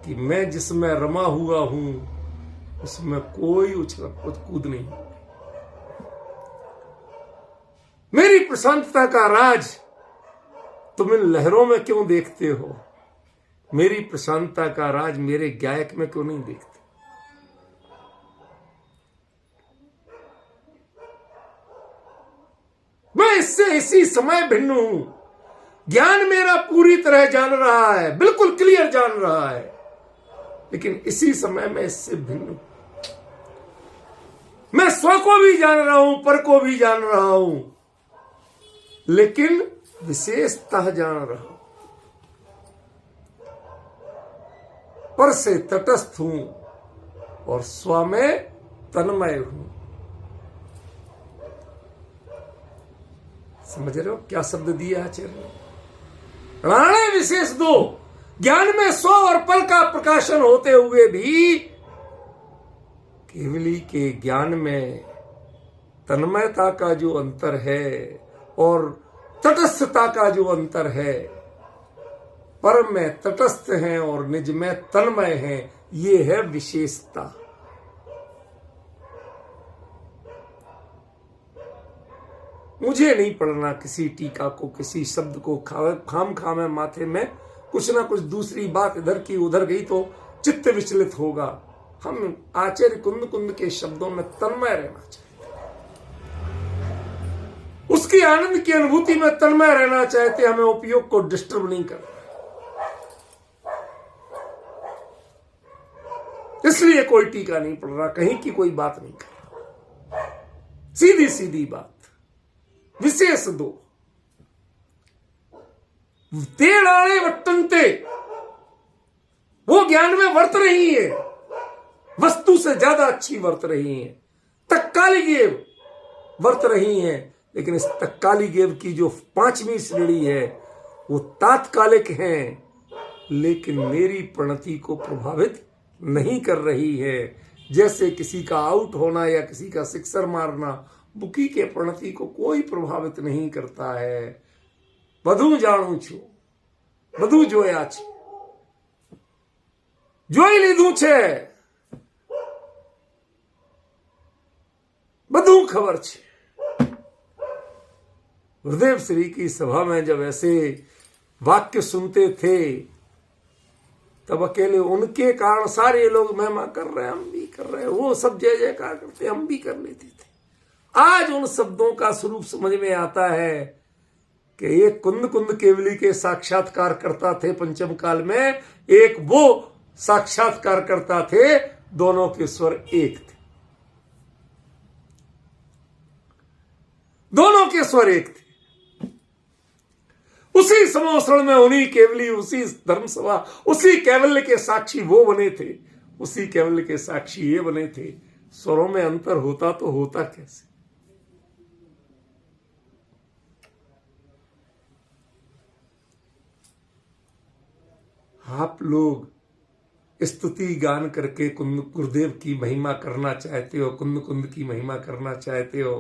कि मैं जिसमें रमा हुआ हूं उसमें कोई उछल कूद नहीं। मेरी प्रशांतता का राज तुम इन लहरों में क्यों देखते हो? मेरी प्रशांतता का राज मेरे गायक में क्यों नहीं देखते? मैं इससे इसी समय भिन्न हूं। ज्ञान मेरा पूरी तरह जान रहा है, बिल्कुल क्लियर जान रहा है, लेकिन इसी समय मैं इससे भिन्न हूं। मैं स्व को भी जान रहा हूं, पर को भी जान रहा हूं, लेकिन विशेषतः जान रहा हूं। पर से तटस्थ हूं और स्व में तन्मय हूं। समझ रहे हो क्या शब्द दिया आचार्य ने? प्राणे विशेष दो। ज्ञान में स्व और पर का प्रकाशन होते हुए भी केवली के ज्ञान में तन्मयता का जो अंतर है और तटस्थता का जो अंतर है, पर में तटस्थ हैं और निज में तन्मय हैं, ये है विशेषता। मुझे नहीं पढ़ना किसी टीका को, किसी शब्द को खाम खाम है माथे में कुछ ना कुछ दूसरी बात इधर की उधर गई तो चित्त विचलित होगा। हम आचार्य कुंद कुंद के शब्दों में तन्मय रहना चाहते, उसकी आनंद की अनुभूति में तन्मय रहना चाहते, हमें उपयोग को डिस्टर्ब नहीं करना। इसलिए कोई टीका नहीं पड़ रहा, कहीं की कोई बात नहीं कर रहा, सीधी सीधी बात। विशेष दो तेड़ाणे वट्टन्ते, वो ज्ञान में वर्त रही है, वस्तु से ज्यादा अच्छी वर्त रही है, तत्कालिक एव वर्त रही है। लेकिन इस तत्कालिक एव की जो 5वीं श्रेणी है वो तात्कालिक है, लेकिन मेरी प्रणति को प्रभावित नहीं कर रही है। जैसे किसी का आउट होना या किसी का सिक्सर मारना बुकी के प्रणति को कोई प्रभावित नहीं करता है। બધું જાણું છું, બધું જોયા છે, જોઈ લીધું છે, બધું ખબર છે। गुरुदेव श्री की सभा में जब ऐसे वाक्य सुनते थे तब अकेले उनके कारण सारे लोग महिमा कर रहे हैं, हम भी कर रहे हैं, वो सब जय जयकार करते हम भी कर लेते थे। आज उन शब्दों का स्वरूप समझ में आता है कि ये कुंद कुंद केवली के साक्षात्कार करता थे पंचम काल में, एक वो साक्षात्कार करता थे, दोनों के स्वर एक थे, दोनों के स्वर एक थे। उसी समोसरण में उन्हीं केवली, उसी धर्म सभा, उसी कैवल्य के साक्षी वो बने थे, उसी कैवल्य के साक्षी ये बने थे। स्वरों में अंतर होता तो होता कैसे? आप लोग स्तुति गान करके कुंद गुरुदेव की महिमा करना चाहते हो, कुंद कुंद की महिमा करना चाहते हो।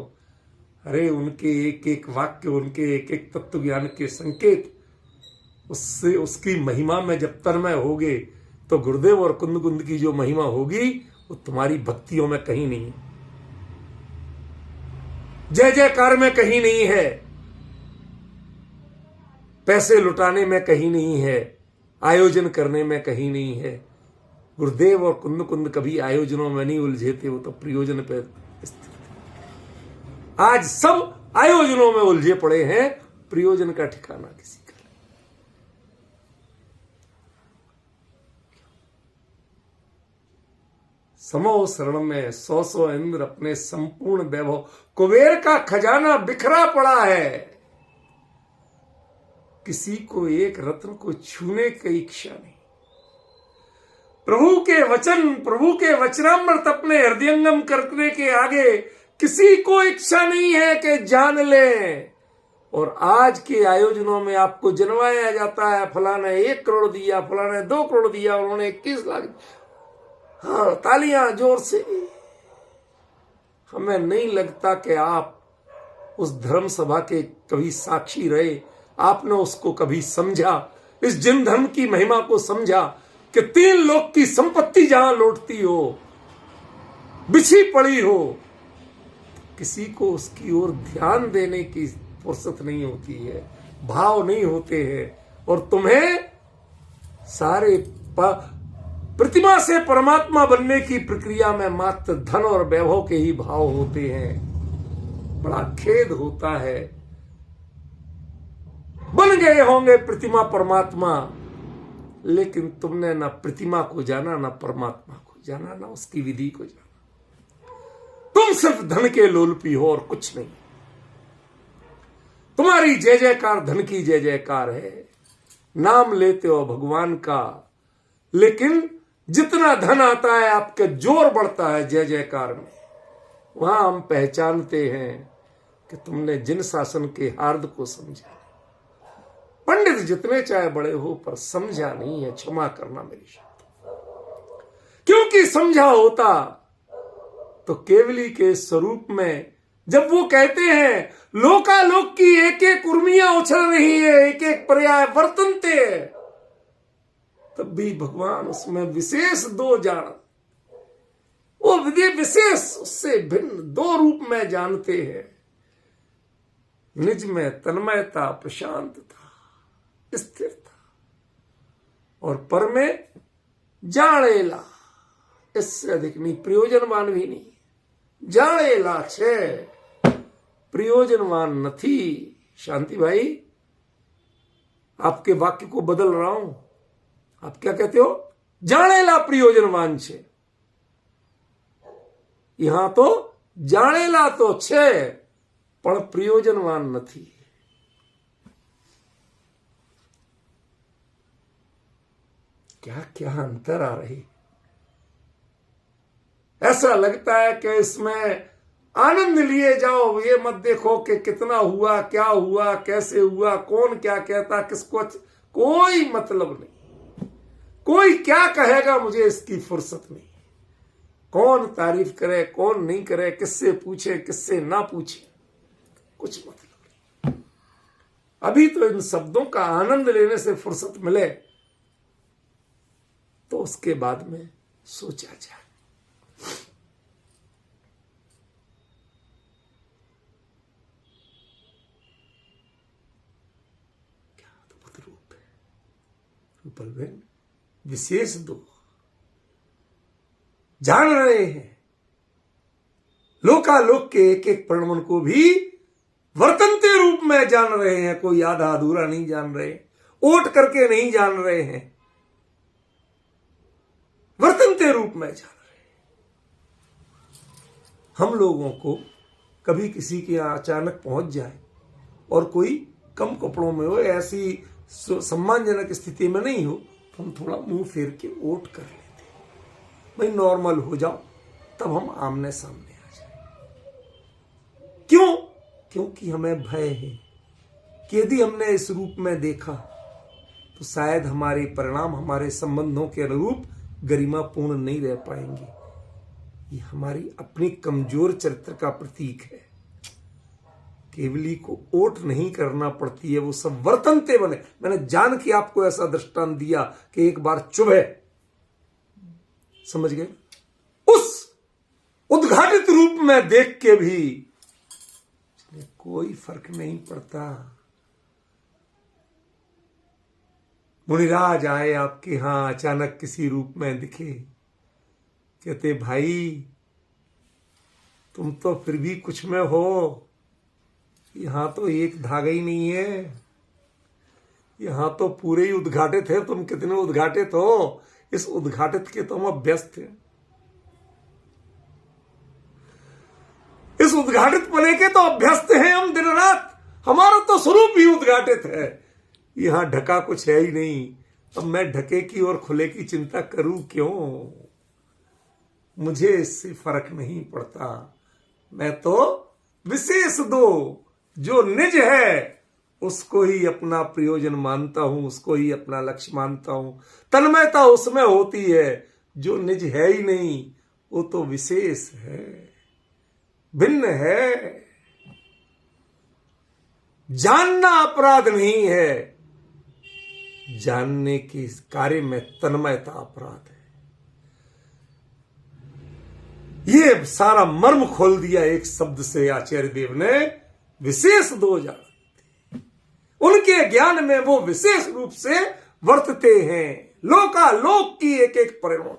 अरे उनके एक एक वाक्य, उनके एक एक तत्व ज्ञान के संकेत, उससे उसकी महिमा में जब तन्मय होगे तो गुरुदेव और कुंद कुंद की जो महिमा होगी वो तुम्हारी भक्तियों में कहीं नहीं है, जय जयकार में कहीं नहीं है, पैसे लुटाने में कहीं नहीं है, आयोजन करने में कहीं नहीं है। गुरुदेव और कुंद कुंद कभी आयोजनों में नहीं उलझे थे, वो तो प्रयोजन पे स्थित। आज सब आयोजनों में उलझे पड़े हैं, प्रयोजन का ठिकाना किसी का। समो शरण में 100 इंद्र अपने संपूर्ण वैभव, कुबेर का खजाना बिखरा पड़ा है, किसी को एक रत्न को छूने की इच्छा नहीं। प्रभु के वचन, प्रभु के वचनामृत अपने हृदयंगम करने के आगे किसी को इच्छा नहीं है कि जान ले। और आज के आयोजनों में आपको जनवाया जाता है, फलाने 1 करोड़ दिया, फलाने 2 करोड़ दिया, उन्होंने 21 लाख। हाँ, तालियां जोर से। हमें नहीं लगता कि आप उस धर्म सभा के कभी साक्षी रहे, आपने उसको कभी समझा, इस जिन धर्म की महिमा को समझा कि 3 लोक की संपत्ति जहां लौटती हो, बिछी पड़ी हो, किसी को उसकी ओर ध्यान देने की फुर्सत नहीं होती है, भाव नहीं होते हैं। और तुम्हें सारे प्रतिमा से परमात्मा बनने की प्रक्रिया में मात्र धन और वैभव के ही भाव होते हैं। बड़ा खेद होता है। बन गए होंगे प्रतिमा परमात्मा, लेकिन तुमने ना प्रतिमा को जाना, ना परमात्मा को जाना, ना उसकी विधि को जाना। तुम सिर्फ धन के लोलपी हो और कुछ नहीं। तुम्हारी जय जयकार धन की जय जयकार है, नाम लेते हो भगवान का, लेकिन जितना धन आता है आपके जोर बढ़ता है जय जयकार में। वहां हम पहचानते हैं कि तुमने जिन शासन के हार्द को समझा। पंडित जितने चाहे बड़े हो, पर समझा नहीं है, क्षमा करना मेरी शब्द। क्योंकि समझा होता तो केवली के स्वरूप में जब वो कहते हैं लोकालोक की एक एक उर्मियां उछल रही है, एक एक पर्याय वर्तनते है, तब भी भगवान उसमें विशेष 2 जान, वो विशेष उससे भिन्न 2 रूप में जानते हैं। निज में तन्मयता प्रशांत था, स्थिर था, और पर में जाड़ेला, इससे अधिक नहीं, प्रयोजनवान भी नहीं, जाड़ेला छे, प्रयोजनवान नथी। शांति भाई, आपके वाक्य को बदल रहा हूं, आप क्या कहते हो? जाड़ेला प्रयोजनवान छे। यहां तो जाड़ेला तो छे पण प्रयोजनवान नथी। क्या क्या अंतर आ रही। ऐसा लगता है कि इसमें आनंद लिए जाओ, ये मत देखो कि कितना हुआ, क्या हुआ, कैसे हुआ, कौन क्या कहता, किसको, कोई मतलब नहीं। कोई क्या कहेगा मुझे इसकी फुर्सत नहीं। कौन तारीफ करे, कौन नहीं करे, किससे पूछे, किससे ना पूछे, कुछ मतलब नहीं। अभी तो इन शब्दों का आनंद लेने से फुर्सत मिले तो उसके बाद में सोचा जाए। क्या अद्भुत रूप है। रूपल विशेष दो जान रहे हैं, लोकालोक के एक एक परिणमन को भी वर्तनते रूप में जान रहे हैं। कोई आधा अधूरा नहीं जान रहे, ओट करके नहीं जान रहे हैं, वर्तनते रूप में जान रहे हैं। हम लोगों को कभी किसी के यहां अचानक पहुंच जाए और कोई कम कपड़ों में हो, ऐसी सम्मानजनक स्थिति में नहीं हो, तो हम थोड़ा मुंह फेर के ओट कर लेते, भाई नॉर्मल हो जाओ, तब हम आमने सामने आ जाए। क्यों? क्योंकि हमें भय है कि यदि हमने इस रूप में देखा तो शायद हमारे परिणाम हमारे संबंधों के अनुरूप गरिमापूर्ण नहीं रह पाएंगे। ये हमारी अपनी कमजोर चरित्र का प्रतीक है। केवली को ओट नहीं करना पड़ती है, वो सब वर्तनते बने। मैंने जान के आपको ऐसा दृष्टांत दिया कि एक बार चुभे, समझ गए? उस उद्घाटित रूप में देख के भी कोई फर्क नहीं पड़ता। मुनिराज आए आपके यहां, अचानक किसी रूप में दिखे, कहते भाई तुम तो फिर भी कुछ में हो, यहां तो एक धागा ही नहीं है, यहां तो पूरे ही उद्घाटित है। तुम कितने उद्घाटित हो, इस उद्घाटित के तुम अभ्यस्त हैं। इस उद्घाटित पने के तो अभ्यस्त हैं हम दिन रात। हमारा तो स्वरूप ही उद्घाटित है, यहां ढका कुछ है ही नहीं। अब मैं ढके की और खुले की चिंता करूं क्यों? मुझे इससे फर्क नहीं पड़ता। मैं तो विशेष दो, जो निज है उसको ही अपना प्रयोजन मानता हूं, उसको ही अपना लक्ष्य मानता हूं। तन्मयता उसमें होती है, जो निज है ही नहीं वो तो विशेष है, भिन्न है। जानना अपराध नहीं है, जानने के कार्य में तन्मयता अपराध है। ये सारा मर्म खोल दिया एक शब्द से आचार्य देव ने। विशेष दो जान, उनके ज्ञान में वो विशेष रूप से वर्तते हैं। लोकालोक की एक एक परिणाम,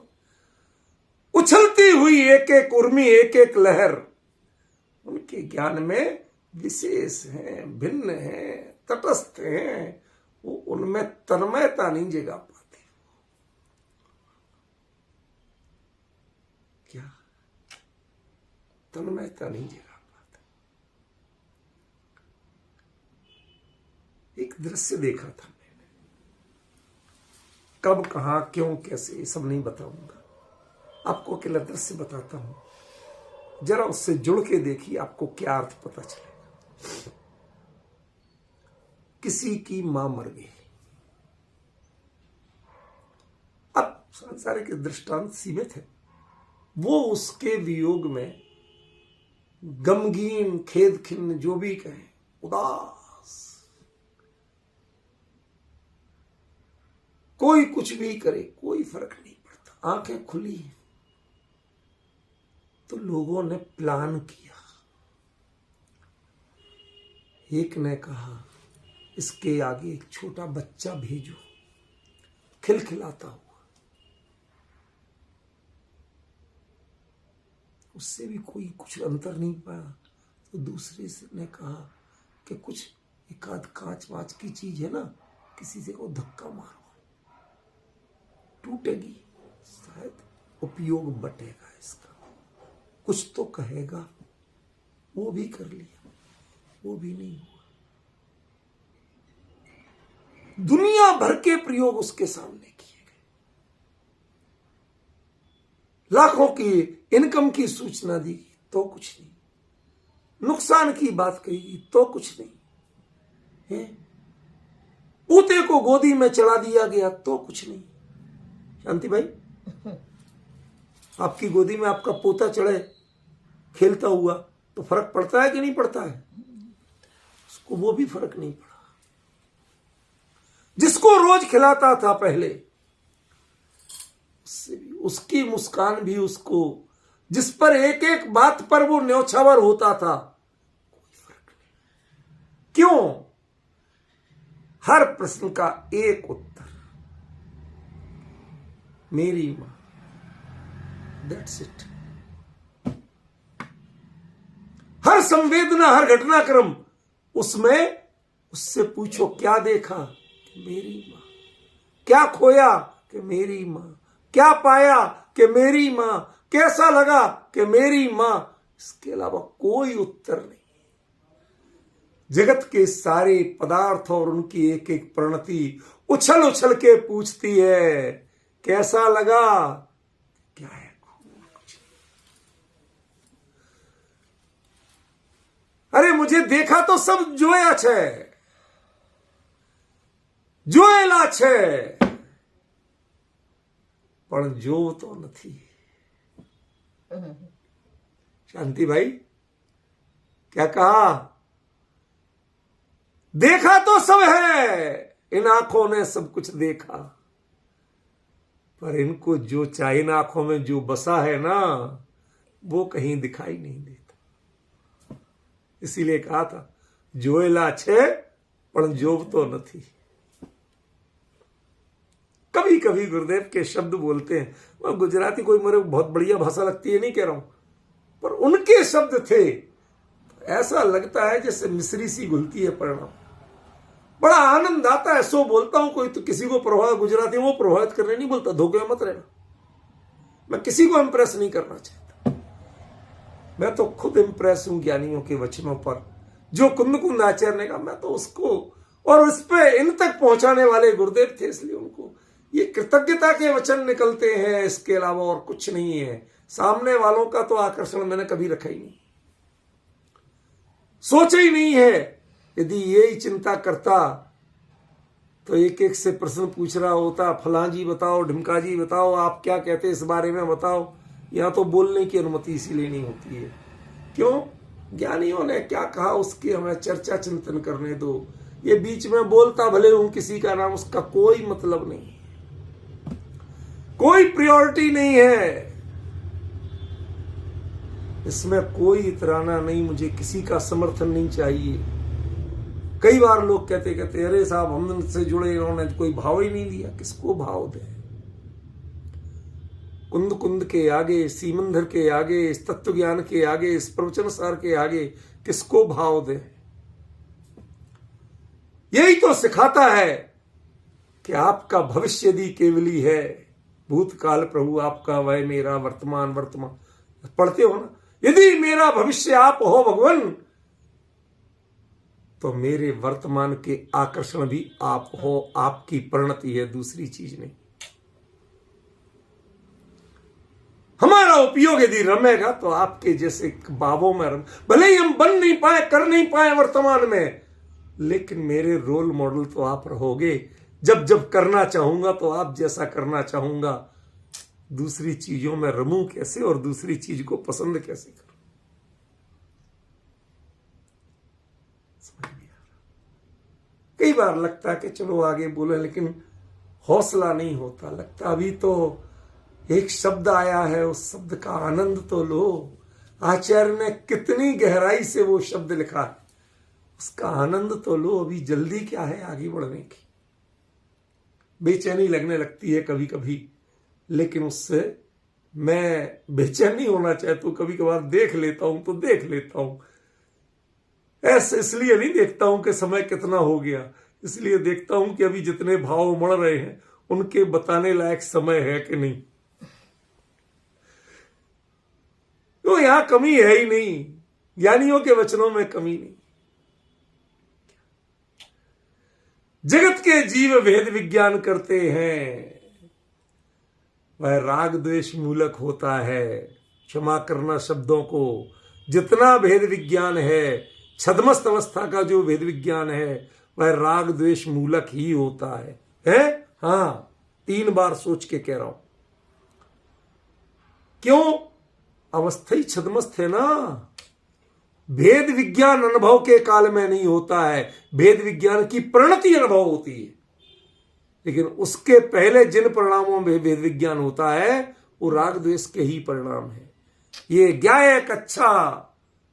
उछलती हुई एक एक उर्मी, एक एक लहर उनके ज्ञान में विशेष हैं, भिन्न हैं, तटस्थ हैं। वो उनमें तन्मयता नहीं जगा पाती। क्या तन्मयता नहीं जगा पाती। एक दृश्य देखा था मैंने, कब कहां क्यों कैसे ये सब नहीं बताऊंगा, आपको अकेला दृश्य बताता हूं, जरा उससे जुड़ के देखिए, आपको क्या अर्थ पता चलेगा। किसी की मां मर गई। अब सांसारिक दृष्टांत सीमित है, वो उसके वियोग में गमगीन, खेद खिन्न, जो भी कहें, उदास, कोई कुछ भी करे कोई फर्क नहीं पड़ता। आंखें खुली हैं तो लोगों ने प्लान किया, एक ने कहा इसके आगे एक छोटा बच्चा भेजो खिलखिलाता हुआ। उससे भी कोई कुछ अंतर नहीं पाया तो दूसरे ने कहा कि कुछ एक आध कांच वाच की चीज है ना, किसी से को धक्का मारो, टूटेगी, शायद उपयोग बटेगा इसका, कुछ तो कहेगा। वो भी कर लिया, वो भी नहीं हुआ। दुनिया भर के प्रयोग उसके सामने किए गए, लाखों की इनकम की सूचना दी तो कुछ नहीं, नुकसान की बात कही तो कुछ नहीं है, पोते को गोदी में चढ़ा दिया गया तो कुछ नहीं। शांति भाई, आपकी गोदी में आपका पोता चढ़े खेलता हुआ तो फर्क पड़ता है कि नहीं पड़ता है? उसको वो भी फर्क नहीं पड़ा। जिसको रोज खिलाता था पहले, उससे भी उसकी मुस्कान भी उसको, जिस पर एक एक बात पर वो न्यौछावर होता था, कोई फर्क नहीं। क्यों? हर प्रश्न का एक उत्तर, मेरी मां, दैट्स इट। हर संवेदना, हर घटनाक्रम, उसमें उससे पूछो क्या देखा, कि मेरी मां। क्या खोया, कि मेरी मां। क्या पाया, कि मेरी मां। कैसा लगा, कि मेरी मां। इसके अलावा कोई उत्तर नहीं। जगत के सारे पदार्थ और उनकी एक एक परिणति उछल उछल के पूछती है कैसा लगा, क्या है, कुछ। अरे मुझे देखा तो सब जोया छे, જોયેલા છે પણ જોતો નથી। शांति भाई क्या कहा? देखा तो सब है, इन आंखों ने सब कुछ देखा, पर इनको जो चाहे इन आंखों में जो बसा है ना, वो कहीं दिखाई नहीं देता। इसीलिए कहा था જોયેલા છે પણ જોવતો નથી। कभी कभी गुरुदेव के शब्द बोलते हैं, वह गुजराती कोई मेरे बहुत बढ़िया भाषा लगती है नहीं कह रहा हूं, पर उनके शब्द थे, ऐसा लगता है जैसे मिश्री सी घुलती है परिणाम। बड़ा आनंद आता है, सो बोलता हूं। कोई तो किसी को प्रभावित, गुजराती वो प्रभावित करने नहीं बोलता, धोखे में मत रहना। मैं किसी को इंप्रेस नहीं करना चाहता, मैं तो खुद इंप्रेस हूं ज्ञानियों के वचनों पर। जो कुंद कुंद आचार्य ने कहा, मैं तो उसको और उस पे इन तक पहुंचाने वाले गुरुदेव थे, इसलिए उनको ये कृतज्ञता के वचन निकलते हैं, इसके अलावा और कुछ नहीं है। सामने वालों का तो आकर्षण मैंने कभी रखा ही नहीं, सोचा ही नहीं है। यदि यही चिंता करता तो एक एक से प्रश्न पूछ रहा होता, फलां जी बताओ, ढिमका जी बताओ, आप क्या कहते हैं इस बारे में बताओ। यहां तो बोलने की अनुमति इसीलिए नहीं होती है। क्यों? ज्ञानियों ने क्या कहा उसकी हमें चर्चा चिंतन करने दो। ये बीच में बोलता भले हूं किसी का नाम, उसका कोई मतलब नहीं, कोई प्रायोरिटी नहीं है, इसमें कोई इतराना नहीं। मुझे किसी का समर्थन नहीं चाहिए। कई बार लोग कहते अरे साहब हम से जुड़े, इन्होंने कोई भाव ही नहीं दिया। किसको भाव दे? कुंद कुंद के आगे, सीमंदर के आगे, इस तत्व ज्ञान के आगे, इस प्रवचन सार के आगे किसको भाव दे? यही तो सिखाता है कि आपका भविष्य यदि केवली है, भूतकाल प्रभु आपका, वह मेरा वर्तमान वर्तमान पढ़ते हो ना, यदि मेरा भविष्य आप हो भगवान, तो मेरे वर्तमान के आकर्षण भी आप हो, आपकी परिणति है, दूसरी चीज नहीं। हमारा उपयोग यदि रमेगा तो आपके जैसे भावों में रम, भले ही हम बन नहीं पाए, कर नहीं पाए वर्तमान में, लेकिन मेरे रोल मॉडल तो आप रहोगे। जब जब करना चाहूंगा तो आप जैसा करना चाहूंगा। दूसरी चीजों में रमूं कैसे और दूसरी चीज को पसंद कैसे करूं? समझ नहीं आ रहा। कई बार लगता है कि चलो आगे बोले, लेकिन हौसला नहीं होता। लगता अभी तो एक शब्द आया है, उस शब्द का आनंद तो लो। आचार्य ने कितनी गहराई से वो शब्द लिखा है, उसका आनंद तो लो, अभी जल्दी क्या है आगे बढ़ने की। बेचैनी लगने लगती है कभी कभी, लेकिन उससे मैं बेचैन नहीं होना चाहता हूं। कभी कभार देख लेता हूं तो देख लेता हूं, ऐसे इसलिए नहीं देखता हूं कि समय कितना हो गया, इसलिए देखता हूं कि अभी जितने भाव उमड़ रहे हैं उनके बताने लायक समय है कि नहीं। तो यहां कमी है ही नहीं, ज्ञानियों के वचनों में कमी नहीं। जगत के जीव भेद विज्ञान करते हैं, वह राग द्वेष मूलक होता है। क्षमा करना शब्दों को, जितना भेद विज्ञान है, छद्मस्त अवस्था का जो भेद विज्ञान है वह राग द्वेष मूलक ही होता है? हां, 3 बार सोच के कह रहा हूं। क्यों? अवस्था ही छद्मस्त है ना। भेद विज्ञान अनुभव के काल में नहीं होता है, भेद विज्ञान की परिणति अनुभव होती है। लेकिन उसके पहले जिन परिणामों में भेद विज्ञान होता है वो राग द्वेष के ही परिणाम है। ये ज्ञायक अच्छा,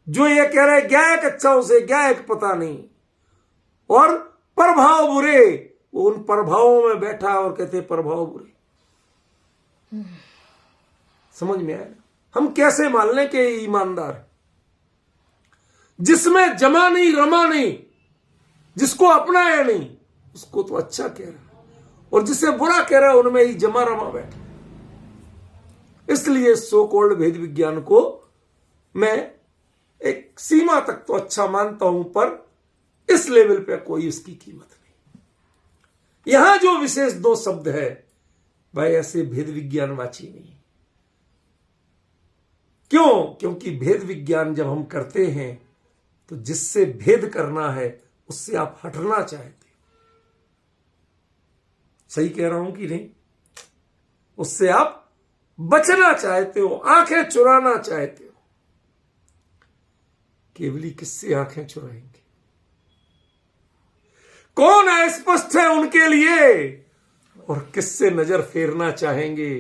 जो ये कह रहा है ज्ञायक अच्छा, उसे ज्ञायक पता नहीं। और प्रभाव बुरे, वो उन प्रभावों में बैठा और कहते प्रभाव बुरे। समझ में आया? हम कैसे मान लें कि ईमानदार है? जिसमें जमा नहीं रमा नहीं, जिसको अपनाया नहीं, उसको तो अच्छा कह रहा है, और जिसे बुरा कह रहा है उनमें ही जमा रमा बैठा। इसलिए सो कॉल्ड भेद विज्ञान को मैं एक सीमा तक तो अच्छा मानता हूं, पर इस लेवल पे कोई उसकी कीमत नहीं। यहां जो विशेष 2 शब्द है वह ऐसे भेद विज्ञानवाची नहीं। क्यों? क्योंकि भेद विज्ञान जब हम करते हैं तो जिससे भेद करना है उससे आप हटना चाहते हो। सही कह रहा हूं कि नहीं? उससे आप बचना चाहते हो, आंखें चुराना चाहते हो। केवली किससे आंखें चुराएंगे? कौन अस्पष्ट है उनके लिए, और किससे नजर फेरना चाहेंगे?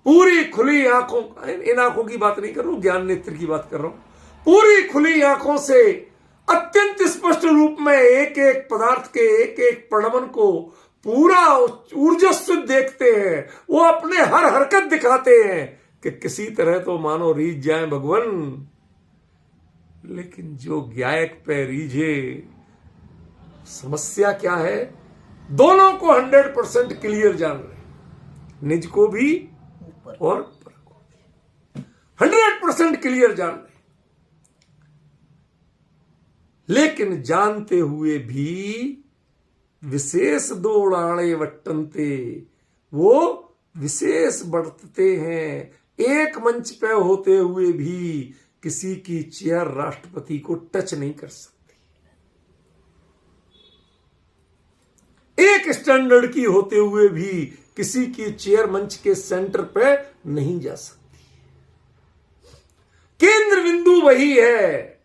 पूरी खुली आंखों, इन आंखों की बात नहीं कर रहा हूं, ज्ञान नेत्र की बात कर रहा हूं। पूरी खुली आंखों से अत्यंत स्पष्ट रूप में एक एक पदार्थ के एक एक प्रणवन को पूरा ऊर्जस्व देखते हैं। वो अपने हर हरकत दिखाते हैं कि किसी तरह तो मानो रीझ जाए भगवान। लेकिन जो ज्ञायक पे रीझे, समस्या क्या है? दोनों को 100% क्लियर जान रहे, निज को भी और पर को भी 100% क्लियर जान रहे, लेकिन जानते हुए भी विशेष दौड़ाणे वट्टनते, वो विशेष बरतते हैं। एक मंच पे होते हुए भी किसी की चेयर राष्ट्रपति को टच नहीं कर सकती, एक स्टैंडर्ड की होते हुए भी किसी की चेयर मंच के सेंटर पे नहीं जा सकती। केंद्र बिंदु वही है,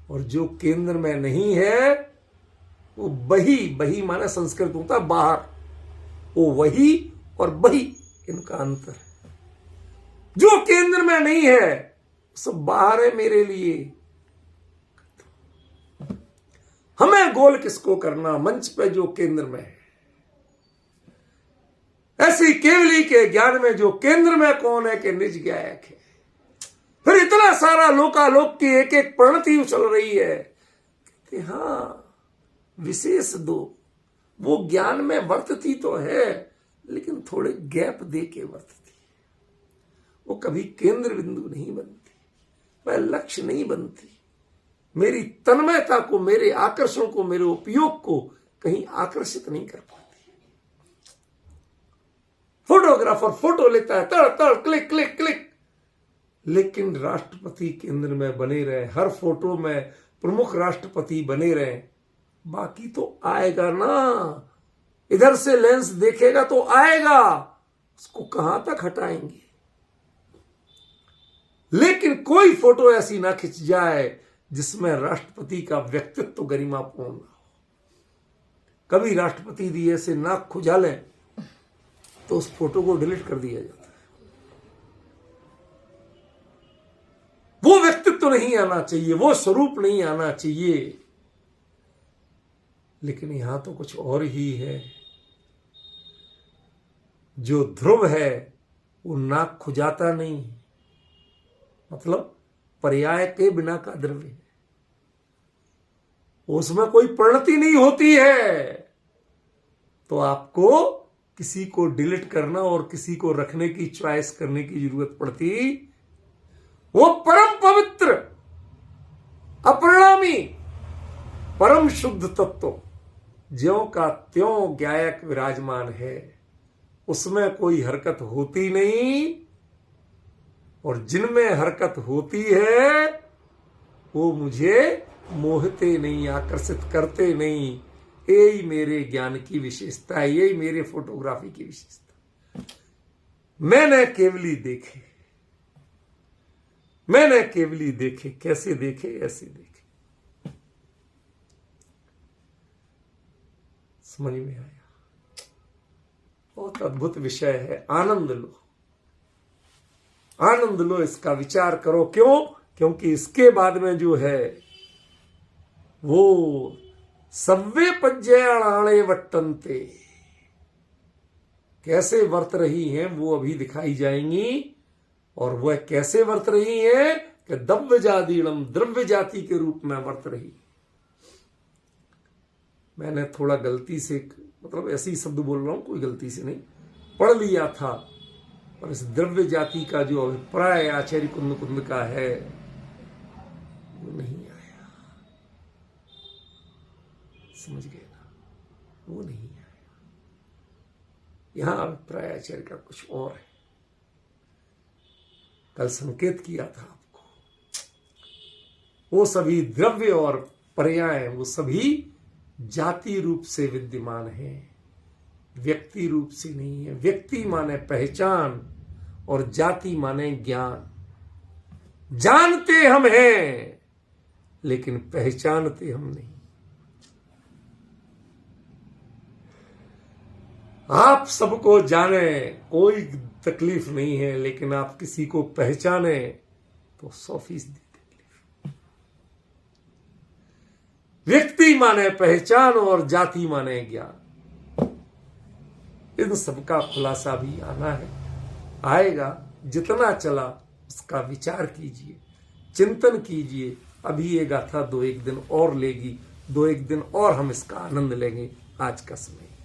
और जो केंद्र में नहीं है वो बही माने संस्कृत होता है बाहर, वो वही और बही, इनका अंतर है। जो केंद्र में नहीं है सब बाहर है मेरे लिए। हमें गोल किसको करना? मंच पे जो केंद्र में है। ऐसी केवली के ज्ञान में जो केंद्र में कौन है कि निज ज्ञायक है। फिर इतना सारा लोकालोक की एक एक प्रणति उछल रही है कि हां विशेष 2, वो ज्ञान में वर्तती तो है लेकिन थोड़े गैप दे के वर्तती है। वो कभी केंद्र बिंदु नहीं बनती, वह लक्ष्य नहीं बनती। मेरी तन्मयता को, मेरे आकर्षण को, मेरे उपयोग को कहीं आकर्षित नहीं कर पाती। फोटोग्राफर फोटो लेता है, तड़ तड़ क्लिक क्लिक क्लिक, लेकिन राष्ट्रपति केंद्र में बने रहे, हर फोटो में प्रमुख राष्ट्रपति बने रहे, बाकी तो आएगा ना। इधर से लेंस देखेगा तो आएगा, उसको कहां तक हटाएंगे। लेकिन कोई फोटो ऐसी ना खिंच जाए जिसमें राष्ट्रपति का व्यक्तित्व गरिमापूर्ण ना हो। कभी राष्ट्रपति जी ऐसे नाक खुजालें तो उस फोटो को डिलीट कर दिया जाता है। वो व्यक्तित्व नहीं आना चाहिए, वो स्वरूप नहीं आना चाहिए। लेकिन यहां तो कुछ और ही है। जो ध्रुव है वो नाक खुजाता नहीं, मतलब पर्याय के बिना का द्रव्य है, उसमें कोई परिणति नहीं होती है। तो आपको किसी को डिलीट करना और किसी को रखने की चॉइस करने की जरूरत पड़ती। वो परम पवित्र, अपरिणामी, परम शुद्ध तत्व ज्यों का त्यों ज्ञायक विराजमान है, उसमें कोई हरकत होती नहीं। और जिनमें हरकत होती है वो मुझे मोहते नहीं, आकर्षित करते नहीं। यही मेरे ज्ञान की विशेषता है, यही मेरे फोटोग्राफी की विशेषता। मैंने केवली देखे, मैंने केवली देखे, कैसे देखे, ऐसे देखे। समझ में आया? बहुत अद्भुत विषय है। आनंद लो, आनंद लो, इसका विचार करो। क्यों? क्योंकि इसके बाद में जो है वो सव्वे पज्जयाणाणे वट्टन्ते कैसे वर्त रही हैं वो अभी दिखाई जाएंगी। और वह कैसे वर्त रही हैं कि दव्य जादीणम, द्रव्य जाति के रूप में वर्त रही। मैंने थोड़ा गलती से, मतलब ऐसे ही शब्द बोल रहा हूं, कोई गलती से नहीं, पढ़ लिया था। और इस द्रव्य जाति का जो अभिप्राय आचार्य कुंद कुंद का है वो नहीं आया। समझ गए ना? वो नहीं आया। यहां अभिप्राय आचार्य का कुछ और है। कल संकेत किया था आपको, वो सभी द्रव्य और पर्याय वो सभी जाति रूप से विद्यमान है, व्यक्ति रूप से नहीं है। व्यक्ति माने पहचान और जाति माने ज्ञान। जानते हम हैं लेकिन पहचानते हम नहीं। आप सबको जाने कोई तकलीफ नहीं है, लेकिन आप किसी को पहचाने तो 100% तकलीफ। व्यक्ति माने पहचान और जाति माने ज्ञान। इन सबका खुलासा भी आना है, आएगा। जितना चला उसका विचार कीजिए, चिंतन कीजिए। अभी ये गाथा 2-1 दिन और लेगी, 2-1 दिन और हम इसका आनंद लेंगे। आज का समय